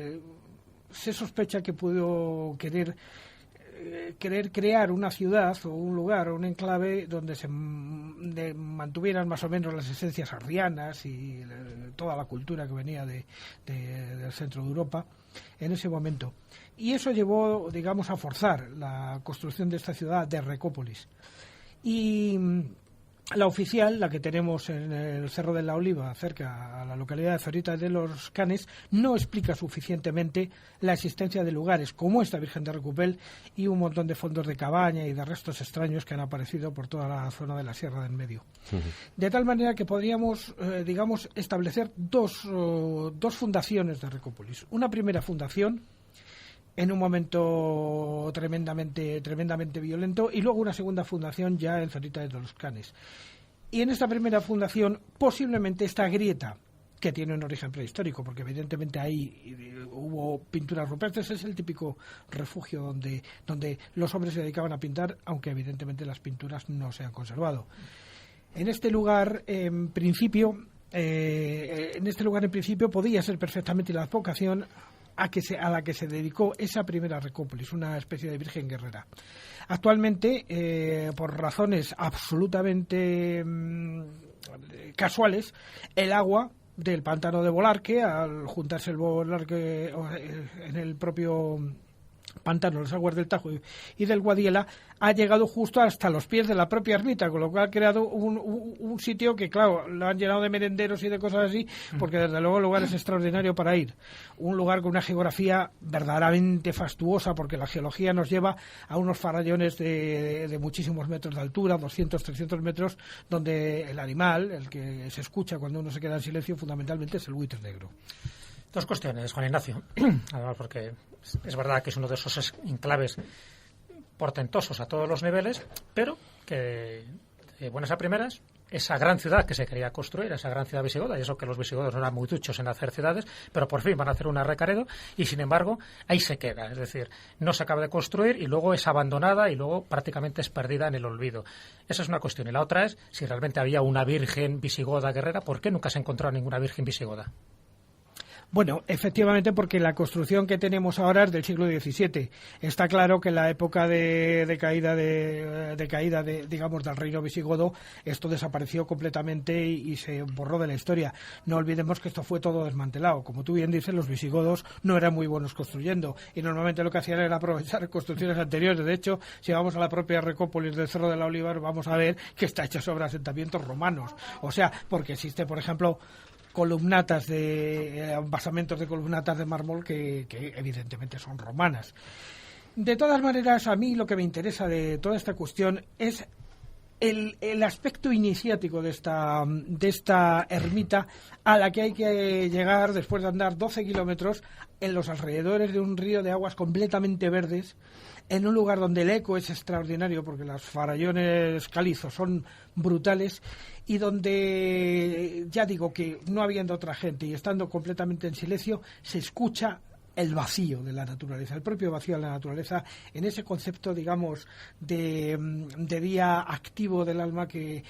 se sospecha que pudo querer crear una ciudad o un lugar o un enclave donde se mantuvieran más o menos las esencias arrianas y toda la cultura que venía del centro de Europa en ese momento. Y eso llevó, digamos, a forzar la construcción de esta ciudad de Recópolis. Y la oficial, la que tenemos en el Cerro de la Oliva, cerca a la localidad de Zorita de los Canes, no explica suficientemente la existencia de lugares como esta Virgen de Recupel y un montón de fondos de cabaña y de restos extraños que han aparecido por toda la zona de la Sierra del Medio. De tal manera que podríamos, digamos, establecer dos fundaciones de Recópolis. Una primera fundación en un momento tremendamente violento, y luego una segunda fundación ya en Zorita de los Canes. Y en esta primera fundación, posiblemente esta grieta, que tiene un origen prehistórico, porque evidentemente ahí hubo pinturas rupestres, es el típico refugio donde los hombres se dedicaban a pintar, aunque evidentemente las pinturas no se han conservado. En este lugar, en principio, podía ser perfectamente la advocación a la que se dedicó esa primera Recópolis, una especie de virgen guerrera. Actualmente, por razones absolutamente casuales, el agua del pantano de Bolarque, al juntarse el Bolarque en el propio pantano, las aguas del Tajo y del Guadiela, ha llegado justo hasta los pies de la propia ermita, con lo cual ha creado un sitio que, claro, lo han llenado de merenderos y de cosas así, porque desde luego el lugar es extraordinario para ir. Un lugar con una geografía verdaderamente fastuosa, porque la geología nos lleva a unos farallones de muchísimos metros de altura, 200, 300 metros, donde el animal, el que se escucha cuando uno se queda en silencio, fundamentalmente es el buitre negro. Dos cuestiones, Juan Ignacio. Además, porque es verdad que es uno de esos enclaves portentosos a todos los niveles, pero que, de buenas a primeras, esa gran ciudad que se quería construir, esa gran ciudad visigoda, y eso que los visigodos no eran muy duchos en hacer ciudades, pero por fin van a hacer una Recaredo, y sin embargo, ahí se queda. Es decir, no se acaba de construir y luego es abandonada y luego prácticamente es perdida en el olvido. Esa es una cuestión. Y la otra es, si realmente había una virgen visigoda guerrera, ¿por qué nunca se ha encontrado ninguna virgen visigoda? Bueno, efectivamente, porque la construcción que tenemos ahora es del siglo XVII. Está claro que en la época de caída digamos, del reino visigodo, esto desapareció completamente y se borró de la historia. No olvidemos que esto fue todo desmantelado. Como tú bien dices, los visigodos no eran muy buenos construyendo y normalmente lo que hacían era aprovechar construcciones anteriores. De hecho, si vamos a la propia Recópolis del Cerro de la Oliva, vamos a ver que está hecha sobre asentamientos romanos. O sea, porque existe, por ejemplo, columnatas basamentos de columnatas de mármol que evidentemente son romanas. De todas maneras, a mí lo que me interesa de toda esta cuestión es el aspecto iniciático de esta ermita, a la que hay que llegar después de andar 12 kilómetros en los alrededores de un río de aguas completamente verdes, en un lugar donde el eco es extraordinario porque los farallones calizos son brutales, y donde, ya digo, que no habiendo otra gente y estando completamente en silencio, se escucha el vacío de la naturaleza, el propio vacío de la naturaleza, en ese concepto, digamos, de día activo del alma que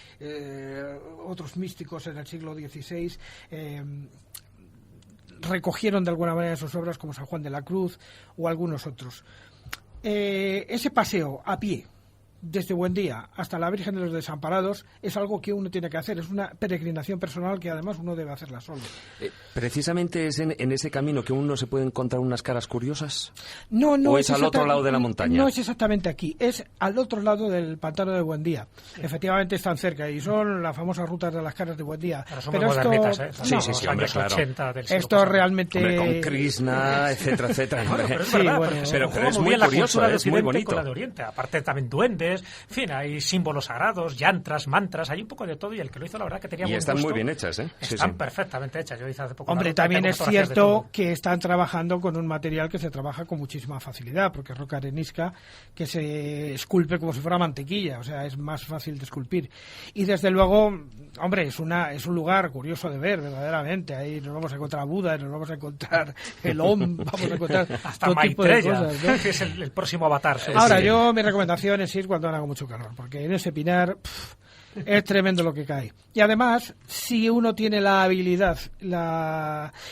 otros místicos en el siglo XVI recogieron de alguna manera en sus obras, como San Juan de la Cruz o algunos otros. Ese paseo a pie desde Buendía hasta la Virgen de los Desamparados es algo que uno tiene que hacer, es una peregrinación personal que además uno debe hacerla solo. ¿Precisamente es en ese camino que uno se puede encontrar unas caras curiosas? No ¿O es al otro lado de la montaña? No es exactamente aquí, es al otro lado del pantano de Buendía. Efectivamente están cerca y son las famosas rutas de las caras de Buendía. Pero modernitas, ¿eh? Sí, hombre, claro. Esto realmente... Hombre, con Krishna, etcétera, etcétera. Pero es muy curioso, es muy bonito. Con la de Oriente. Aparte también duendes, en fin, hay símbolos sagrados, yantras, mantras, hay un poco de todo, y el que lo hizo la verdad que tenía buen gusto. Y están muy bien hechas, ¿eh? Están perfectamente hechas. Yo hice hace poco. Hombre, también es cierto que están trabajando con un material que se trabaja con muchísima facilidad, porque es roca arenisca que se esculpe como si fuera mantequilla, o sea, es más fácil de esculpir. Y desde luego, hombre, es un lugar curioso de ver, verdaderamente. Ahí nos vamos a encontrar a Buda, nos vamos a encontrar el Om, vamos a encontrar hasta todo tipo de Maitreya, cosas, ¿no? que es el próximo avatar. Ahora, mi recomendación es ir cuando haga mucho calor, porque en ese pinar es tremendo lo que cae. Y además, si uno tiene la habilidad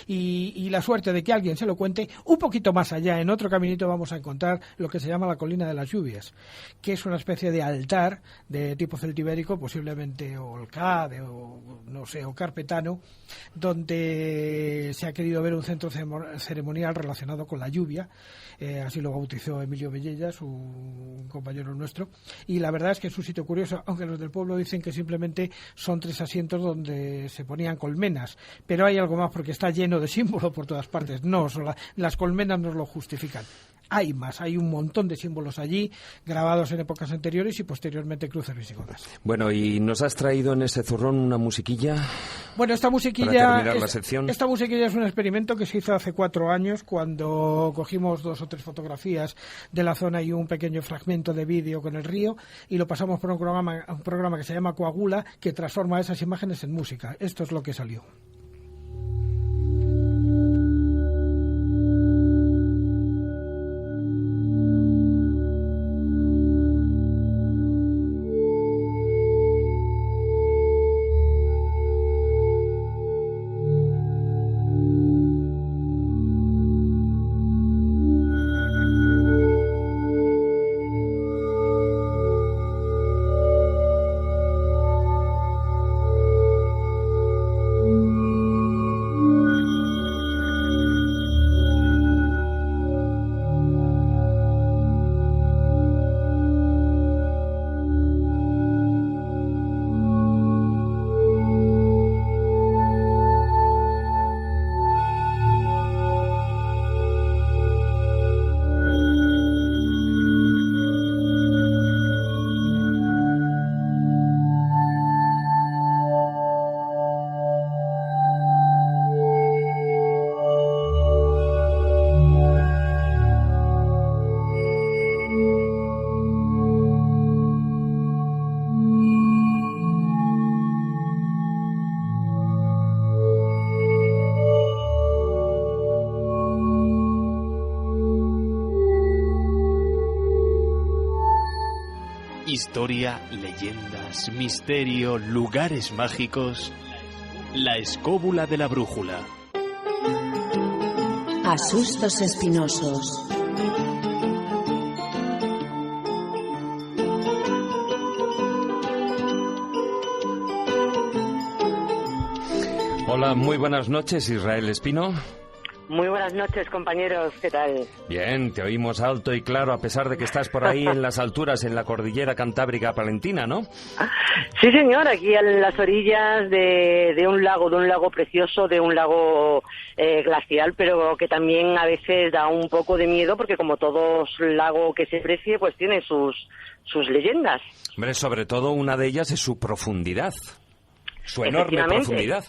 y la suerte de que alguien se lo cuente, un poquito más allá, en otro caminito, vamos a encontrar lo que se llama la Colina de las Lluvias, que es una especie de altar de tipo celtibérico, posiblemente olcade o no sé, o carpetano, donde se ha querido ver un centro ceremonial relacionado con la lluvia. Así lo bautizó Emilio Bellellas, un compañero nuestro, y la verdad es que es un sitio curioso, aunque los del pueblo dicen que simplemente son 3 asientos donde se ponían colmenas, pero hay algo más porque está lleno de símbolos por todas partes. No, las colmenas nos lo justifican. Hay más, hay un montón de símbolos allí, grabados en épocas anteriores y posteriormente cruces visigodas. Bueno, y nos has traído en ese zurrón una musiquilla. Bueno, esta musiquilla es un experimento que se hizo hace 4 años, cuando cogimos 2 o 3 fotografías de la zona y un pequeño fragmento de vídeo con el río, y lo pasamos por un programa que se llama Coagula, que transforma esas imágenes en música. Esto es lo que salió. Historia, leyendas, misterio, lugares mágicos. La escóbula de la brújula. Asustos espinosos. Hola, muy buenas noches, Israel Espino. Muy buenas noches, compañeros, ¿qué tal? Bien, te oímos alto y claro, a pesar de que estás por ahí en las alturas, en la cordillera cantábrica palentina, ¿no? Sí, señor, aquí en las orillas de un lago precioso, de un lago glacial, pero que también a veces da un poco de miedo, porque como todo lago que se precie, pues tiene sus leyendas. Hombre, sobre todo una de ellas es su profundidad, su enorme profundidad.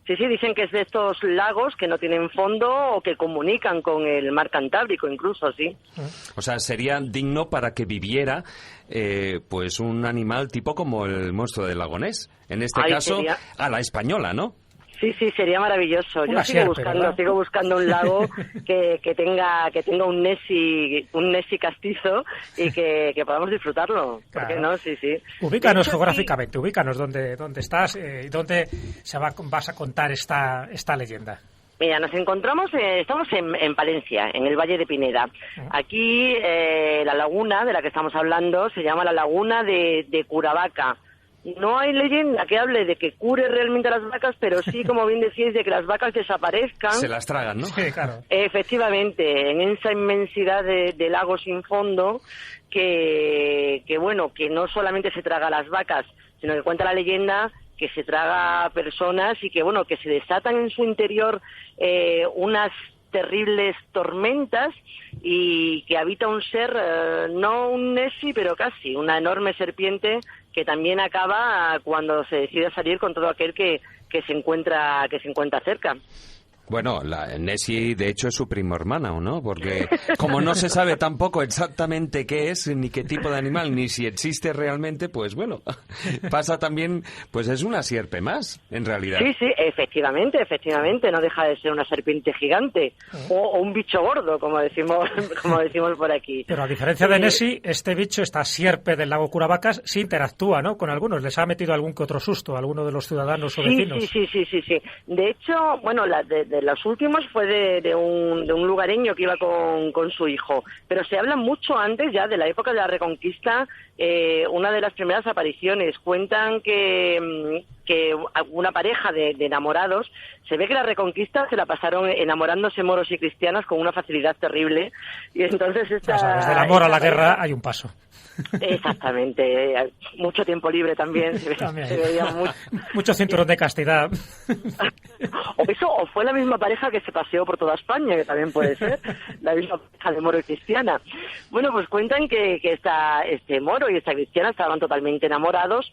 Sí, dicen que es de estos lagos que no tienen fondo o que comunican con el mar Cantábrico, incluso, sí. O sea, sería digno para que viviera pues un animal tipo como el monstruo del lago Ness. En este caso, sería... a la española, ¿no? Sí, sería maravilloso. Yo sigo buscando un lago que tenga un Nessie castizo y que podamos disfrutarlo. ¿Por qué no? Sí. Ubícanos geográficamente, ubícanos dónde estás y dónde vas a contar esta leyenda. Mira, nos encontramos, estamos en Palencia, en el Valle de Pineda. Aquí la laguna de la que estamos hablando se llama la laguna de Curavaca. No hay leyenda que hable de que cure realmente a las vacas, pero sí, como bien decís, de que las vacas desaparezcan. Se las tragan, ¿no? Sí, claro. Efectivamente, en esa inmensidad de lago sin fondo, que bueno, que no solamente se traga a las vacas, sino que cuenta la leyenda que se traga a personas y que, bueno, que se desatan en su interior unas terribles tormentas y que habita un ser, no un Nessie, pero casi, una enorme serpiente que también acaba cuando se decide salir con todo aquel que se encuentra cerca. Bueno, la Nessie, de hecho, es su primo hermana, ¿o no? Porque como no se sabe tampoco exactamente qué es, ni qué tipo de animal, ni si existe realmente, pues bueno, pasa también, pues es una sierpe más, en realidad. Sí, efectivamente, no deja de ser una serpiente gigante, o un bicho gordo, como decimos por aquí. Pero a diferencia de Nessie, este bicho, esta sierpe del lago Curavacas, sí interactúa, ¿no?, con algunos. ¿Les ha metido algún que otro susto a alguno de los ciudadanos o vecinos? Sí. De hecho, bueno, de los últimos fue de un lugareño que iba con su hijo, pero se habla mucho antes ya de la época de la Reconquista. Una de las primeras apariciones cuentan que una pareja de enamorados, se ve que la Reconquista se la pasaron enamorándose moros y cristianas con una facilidad terrible, y entonces desde el amor a la guerra hay un paso. Exactamente, mucho tiempo libre también, se veía mucho cinturón de castidad. O fue la misma pareja que se paseó por toda España, que también puede ser, la misma pareja de moro y cristiana. Bueno, pues cuentan que este moro y esta cristiana estaban totalmente enamorados,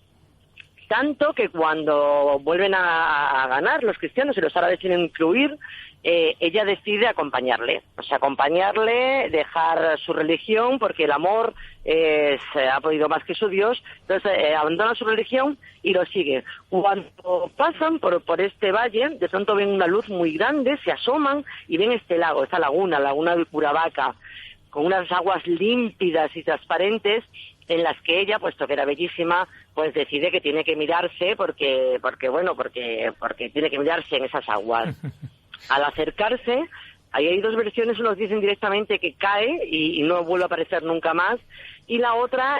tanto que cuando vuelven a ganar los cristianos y los árabes tienen que huir, ella decide acompañarle, dejar su religión, porque el amor ha podido más que su Dios. Entonces abandona su religión y lo sigue. Cuando pasan por este valle, de pronto ven una luz muy grande, se asoman y ven este lago, esta laguna de Curavaca, con unas aguas límpidas y transparentes, en las que ella, puesto que era bellísima, pues decide que tiene que mirarse porque tiene que mirarse en esas aguas. Al acercarse, ahí hay dos versiones, unos dicen directamente que cae y no vuelve a aparecer nunca más, y la otra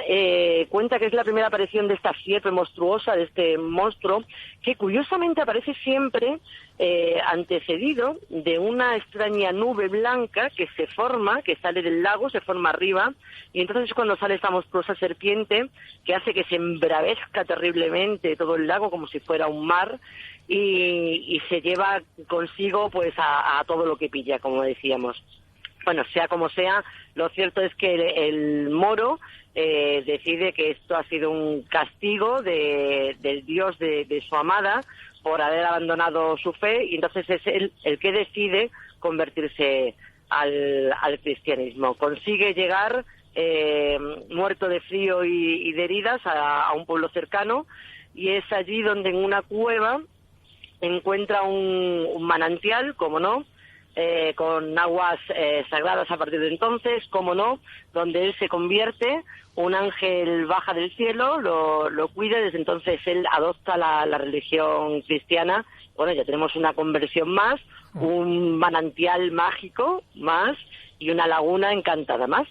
cuenta que es la primera aparición de esta sierpe monstruosa, de este monstruo, que curiosamente aparece siempre antecedido de una extraña nube blanca que se forma, que sale del lago, se forma arriba, y entonces es cuando sale esta monstruosa serpiente que hace que se embravezca terriblemente todo el lago como si fuera un mar, y se lleva consigo pues a todo lo que pilla, como decíamos. Bueno, sea como sea, lo cierto es que el moro decide que esto ha sido un castigo del dios de su amada por haber abandonado su fe, y entonces es él el que decide convertirse al cristianismo. Consigue llegar muerto de frío y de heridas a un pueblo cercano, y es allí donde en una cueva encuentra un manantial, como no, con aguas sagradas a partir de entonces, como no, donde él se convierte, un ángel baja del cielo, lo cuida, y desde entonces él adopta la religión cristiana. Bueno, ya tenemos una conversión más, un manantial mágico más, y una laguna encantada más.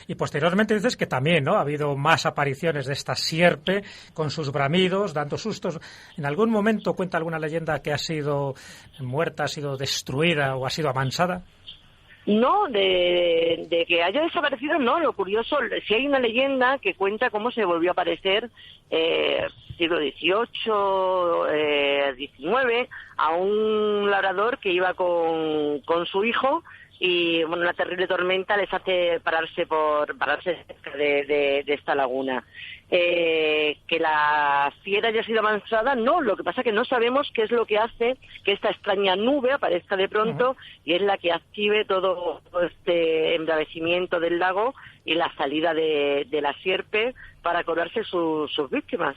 Y posteriormente dices que también, ¿no?, ha habido más apariciones de esta sierpe con sus bramidos, dando sustos. ¿En algún momento cuenta alguna leyenda que ha sido muerta, ha sido destruida o ha sido amansada? No, de que haya desaparecido, no. Lo curioso, si hay una leyenda que cuenta cómo se volvió a aparecer siglo XVIII, XIX, a un labrador que iba con su hijo, y bueno, una terrible tormenta les hace pararse cerca de esta laguna. Que la fiera haya sido amansada, no. Lo que pasa es que no sabemos qué es lo que hace que esta extraña nube aparezca de pronto y es la que active todo este embravecimiento del lago y la salida de la sierpe para cobrarse sus víctimas.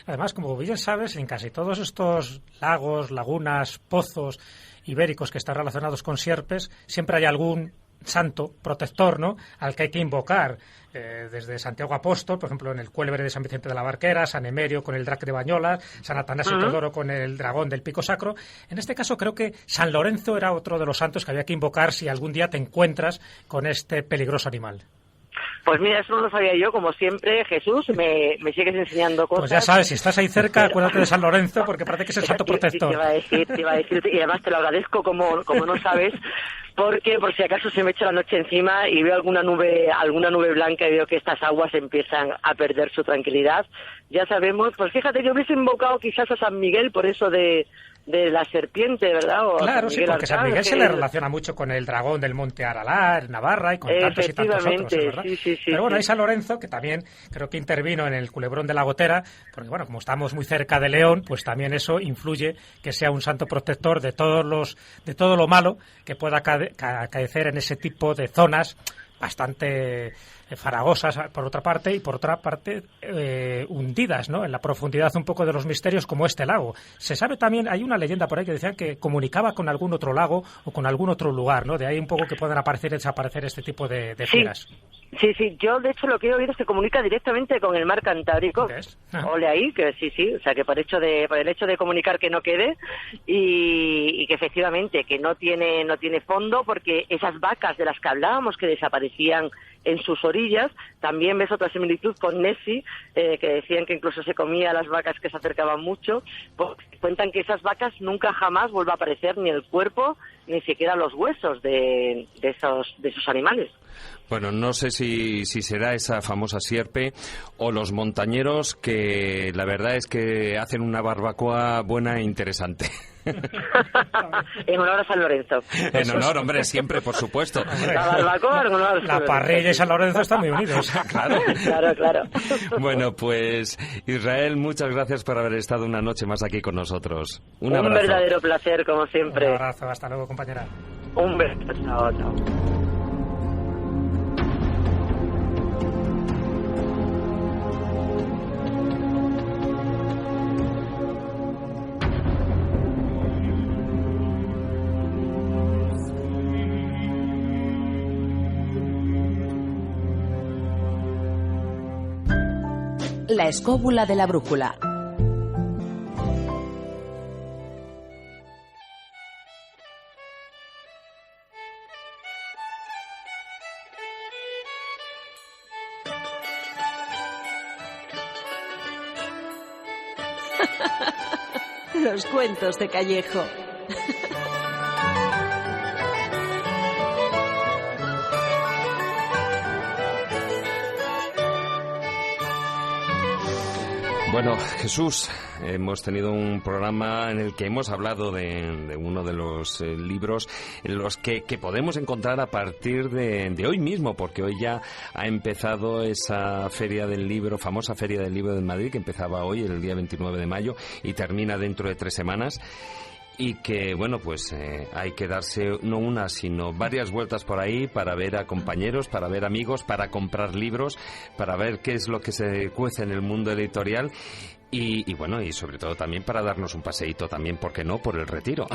Además, como bien sabes, en casi todos estos lagos, lagunas, pozos ibéricos que están relacionados con sierpes, siempre hay algún santo protector, ¿no?, al que hay que invocar, desde Santiago Apóstol, por ejemplo, en el Cuélvere de San Vicente de la Barquera, San Emerio con el Drac de Bañolas, San Atanasio Teodoro con el dragón del Pico Sacro. En este caso creo que San Lorenzo era otro de los santos que había que invocar si algún día te encuentras con este peligroso animal. Pues mira, eso no lo sabía yo, como siempre, Jesús, me sigues enseñando cosas. Pues ya sabes, si estás ahí cerca, acuérdate de San Lorenzo, porque parece que es el santo protector. Te iba a decir, y además te lo agradezco como no sabes, porque por si acaso se me echa la noche encima y veo alguna nube blanca y veo que estas aguas empiezan a perder su tranquilidad. Ya sabemos, pues fíjate, yo hubiese invocado quizás a San Miguel por eso de la serpiente, ¿verdad? O claro, sí, porque San Miguel se le relaciona mucho con el dragón del Monte Aralar, Navarra, y con tantos y tantos otros, ¿verdad? Sí, pero bueno, sí. Hay San Lorenzo, que también creo que intervino en el Culebrón de la Gotera, porque bueno, como estamos muy cerca de León, pues también eso influye que sea un santo protector de todo lo malo que pueda acaecer en ese tipo de zonas bastante faragosas por otra parte, y por otra parte hundidas, ¿no?, en la profundidad un poco de los misterios, como este lago. Se sabe también, hay una leyenda por ahí que decían que comunicaba con algún otro lago o con algún otro lugar, ¿no? De ahí un poco que puedan aparecer y desaparecer este tipo de fieras. Sí, yo de hecho lo que he oído es que comunica directamente con el mar Cantábrico. Ole ahí, que sí, o sea que por el hecho de comunicar que no quede y que efectivamente que no tiene fondo, porque esas vacas de las que hablábamos que desaparecían en sus orillas, también ves otra similitud con Nessie, que decían que incluso se comía a las vacas que se acercaban mucho, pues cuentan que esas vacas nunca jamás vuelve a aparecer ni el cuerpo ni siquiera los huesos de esos animales. Bueno, no sé si será esa famosa sierpe o los montañeros, que la verdad es que hacen una barbacoa buena e interesante. En honor a San Lorenzo. En honor, hombre, siempre, por supuesto. La barbacoa en honor a San Lorenzo. La parrilla y San Lorenzo están muy unidos. Claro. Bueno, pues Israel, muchas gracias por haber estado una noche más aquí con nosotros. Un abrazo. Un verdadero placer, como siempre. Un abrazo, hasta luego, compañera. Un beso, chao. La escóbula de la brújula. Los cuentos de Callejo. Bueno, Jesús, hemos tenido un programa en el que hemos hablado de uno de los libros en los que podemos encontrar a partir de hoy mismo, porque hoy ya ha empezado esa feria del libro, famosa feria del libro de Madrid, que empezaba hoy, el día 29 de mayo, y termina dentro de 3 semanas. Y que, bueno, pues hay que darse no una, sino varias vueltas por ahí para ver a compañeros, para ver amigos, para comprar libros, para ver qué es lo que se cuece en el mundo editorial y bueno, y sobre todo también para darnos un paseíto también, ¿por qué no?, por el Retiro.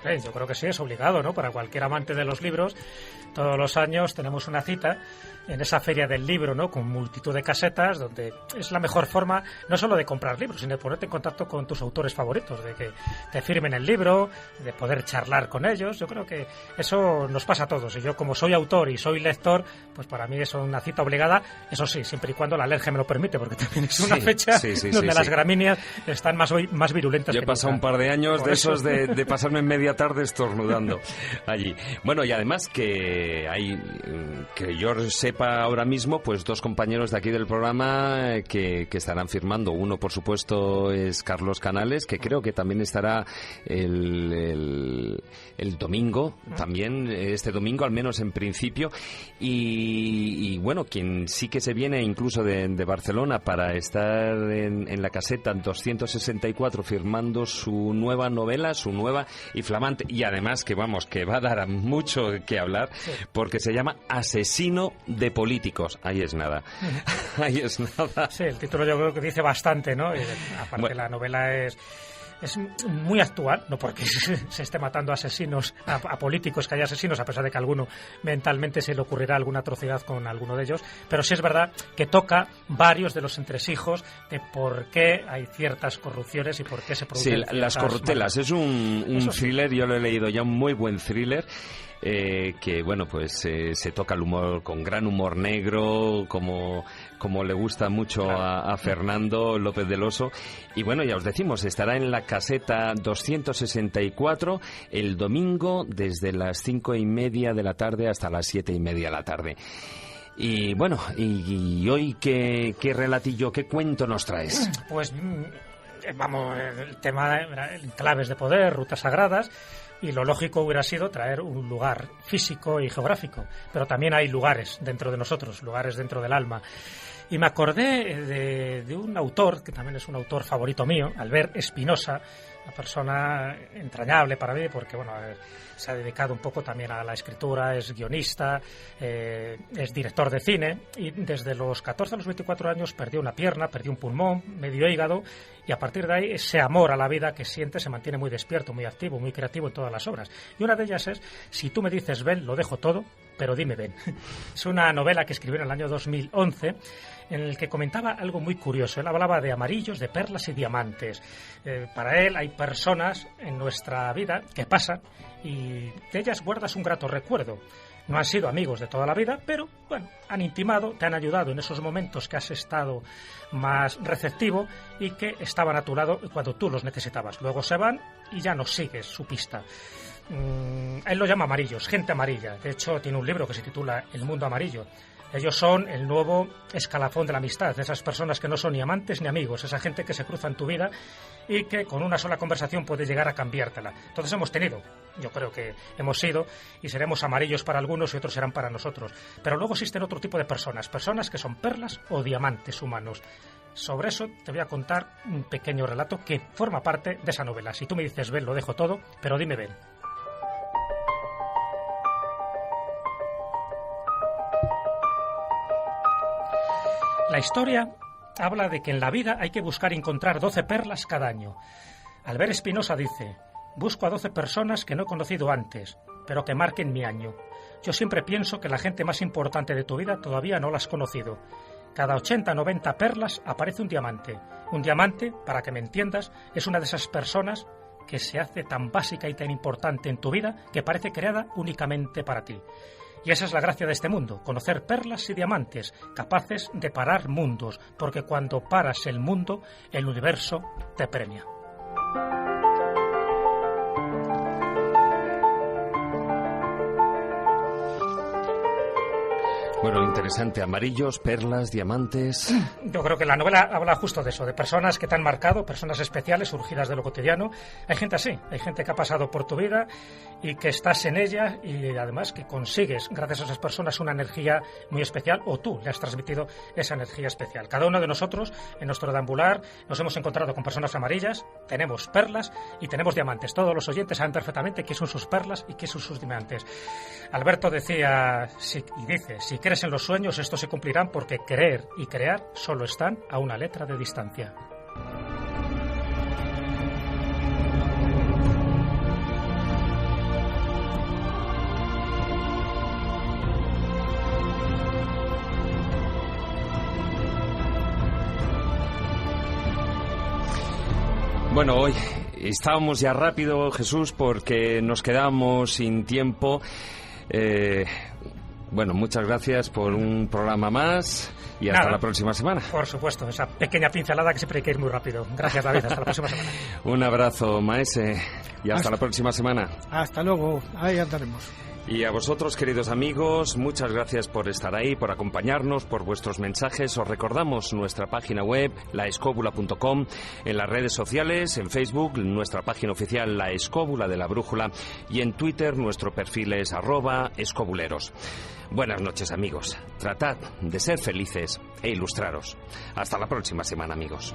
Yo creo que sí, es obligado, ¿no?, para cualquier amante de los libros. Todos los años tenemos una cita en esa feria del libro, ¿no?, con multitud de casetas, donde es la mejor forma no solo de comprar libros, sino de ponerte en contacto con tus autores favoritos, de que te firmen el libro, de poder charlar con ellos. Yo creo que eso nos pasa a todos, y yo, como soy autor y soy lector, pues para mí es una cita obligada, eso sí, siempre y cuando la alergia me lo permite, porque también es una fecha donde las gramíneas están más virulentas. Yo he pasado un par de años de esos de pasarme en media tarde estornudando allí. Bueno, y además que hay, que yo sepa ahora mismo, pues 2 compañeros de aquí del programa que estarán firmando. Uno, por supuesto, es Carlos Canales, que creo que también estará el domingo, también este domingo, al menos en principio. Y bueno, quien sí que se viene incluso de Barcelona para estar en la caseta 264 firmando su nueva novela, su nueva y flamante, y además que vamos, que va a dar mucho que hablar, porque se llama Asesino de políticos. Ahí es nada. Ahí es nada. Sí, el título yo creo que dice bastante, ¿no? Y aparte, bueno, la novela es es muy actual, no porque se esté matando asesinos, a políticos, que haya asesinos, a pesar de que a alguno mentalmente se le ocurrirá alguna atrocidad con alguno de ellos, pero sí es verdad que toca varios de los entresijos de por qué hay ciertas corrupciones y por qué se producen las corruptelas. Es un thriller, yo lo he leído ya, un muy buen thriller. Que bueno, pues se toca el humor con gran humor negro, como le gusta mucho a Fernando López del Oso. Y bueno, ya os decimos, estará en la caseta 264 el domingo desde las 5:30 de la tarde hasta las 7:30 de la tarde. Y bueno, y hoy ¿qué relatillo, qué cuento nos traes? Pues vamos, el tema claves de poder, rutas sagradas. Y lo lógico hubiera sido traer un lugar físico y geográfico, pero también hay lugares dentro de nosotros, lugares dentro del alma. Y me acordé de un autor, que también es un autor favorito mío, Albert Espinosa, una persona entrañable para mí, porque bueno, se ha dedicado un poco también a la escritura, es guionista, es director de cine, y desde los 14 a los 24 años perdió una pierna, perdió un pulmón, medio hígado, y a partir de ahí ese amor a la vida que siente se mantiene muy despierto, muy activo, muy creativo en todas las obras. Y una de ellas es Si tú me dices ven, lo dejo todo, pero dime ven. Es una novela que escribió en el año 2011, en el que comentaba algo muy curioso. Él hablaba de amarillos, de perlas y diamantes. Para él hay personas en nuestra vida que pasan y de ellas guardas un grato recuerdo. No han sido amigos de toda la vida, pero bueno, han intimado, te han ayudado en esos momentos que has estado más receptivo y que estaban a tu lado cuando tú los necesitabas. Luego se van y ya no sigues su pista. Él lo llama amarillos, gente amarilla. De hecho, tiene un libro que se titula El mundo amarillo. Ellos son el nuevo escalafón de la amistad, esas personas que no son ni amantes ni amigos, esa gente que se cruza en tu vida y que con una sola conversación puede llegar a cambiártela. Entonces hemos tenido, yo creo que hemos sido y seremos amarillos para algunos y otros serán para nosotros. Pero luego existen otro tipo de personas que son perlas o diamantes humanos. Sobre eso te voy a contar un pequeño relato que forma parte de esa novela. Si tú me dices ven, lo dejo todo, pero dime ven. La historia habla de que en la vida hay que buscar encontrar 12 perlas cada año. Albert Espinosa dice: busco a 12 personas que no he conocido antes, pero que marquen mi año. Yo siempre pienso que la gente más importante de tu vida todavía no la has conocido. Cada 80 o 90 perlas aparece un diamante. Un diamante, para que me entiendas, es una de esas personas que se hace tan básica y tan importante en tu vida que parece creada únicamente para ti. Y esa es la gracia de este mundo, conocer perlas y diamantes, capaces de parar mundos, porque cuando paras el mundo, el universo te premia. Bueno, interesante. Amarillos, perlas, diamantes. Yo creo que la novela habla justo de eso, de personas que te han marcado, personas especiales, surgidas de lo cotidiano. Hay gente así, hay gente que ha pasado por tu vida y que estás en ella y además que consigues, gracias a esas personas, una energía muy especial o tú le has transmitido esa energía especial. Cada uno de nosotros, en nuestro deambular, nos hemos encontrado con personas amarillas, tenemos perlas y tenemos diamantes. Todos los oyentes saben perfectamente qué son sus perlas y qué son sus diamantes. Alberto decía, si crees en los sueños, estos se cumplirán porque creer y crear solo están a una letra de distancia. Bueno, hoy estábamos ya rápido, Jesús, porque nos quedamos sin tiempo. Bueno, muchas gracias por un programa más y hasta la próxima semana. Por supuesto, esa pequeña pincelada que siempre hay que ir muy rápido. Gracias, David, hasta la próxima semana. Un abrazo, maese, y hasta la próxima semana. Hasta luego, ahí andaremos. Y a vosotros, queridos amigos, muchas gracias por estar ahí, por acompañarnos, por vuestros mensajes. Os recordamos nuestra página web, laescobula.com, en las redes sociales, en Facebook, nuestra página oficial, La Escóbula de la Brújula, y en Twitter nuestro perfil es @escobuleros. Buenas noches, amigos. Tratad de ser felices e ilustraros. Hasta la próxima semana, amigos.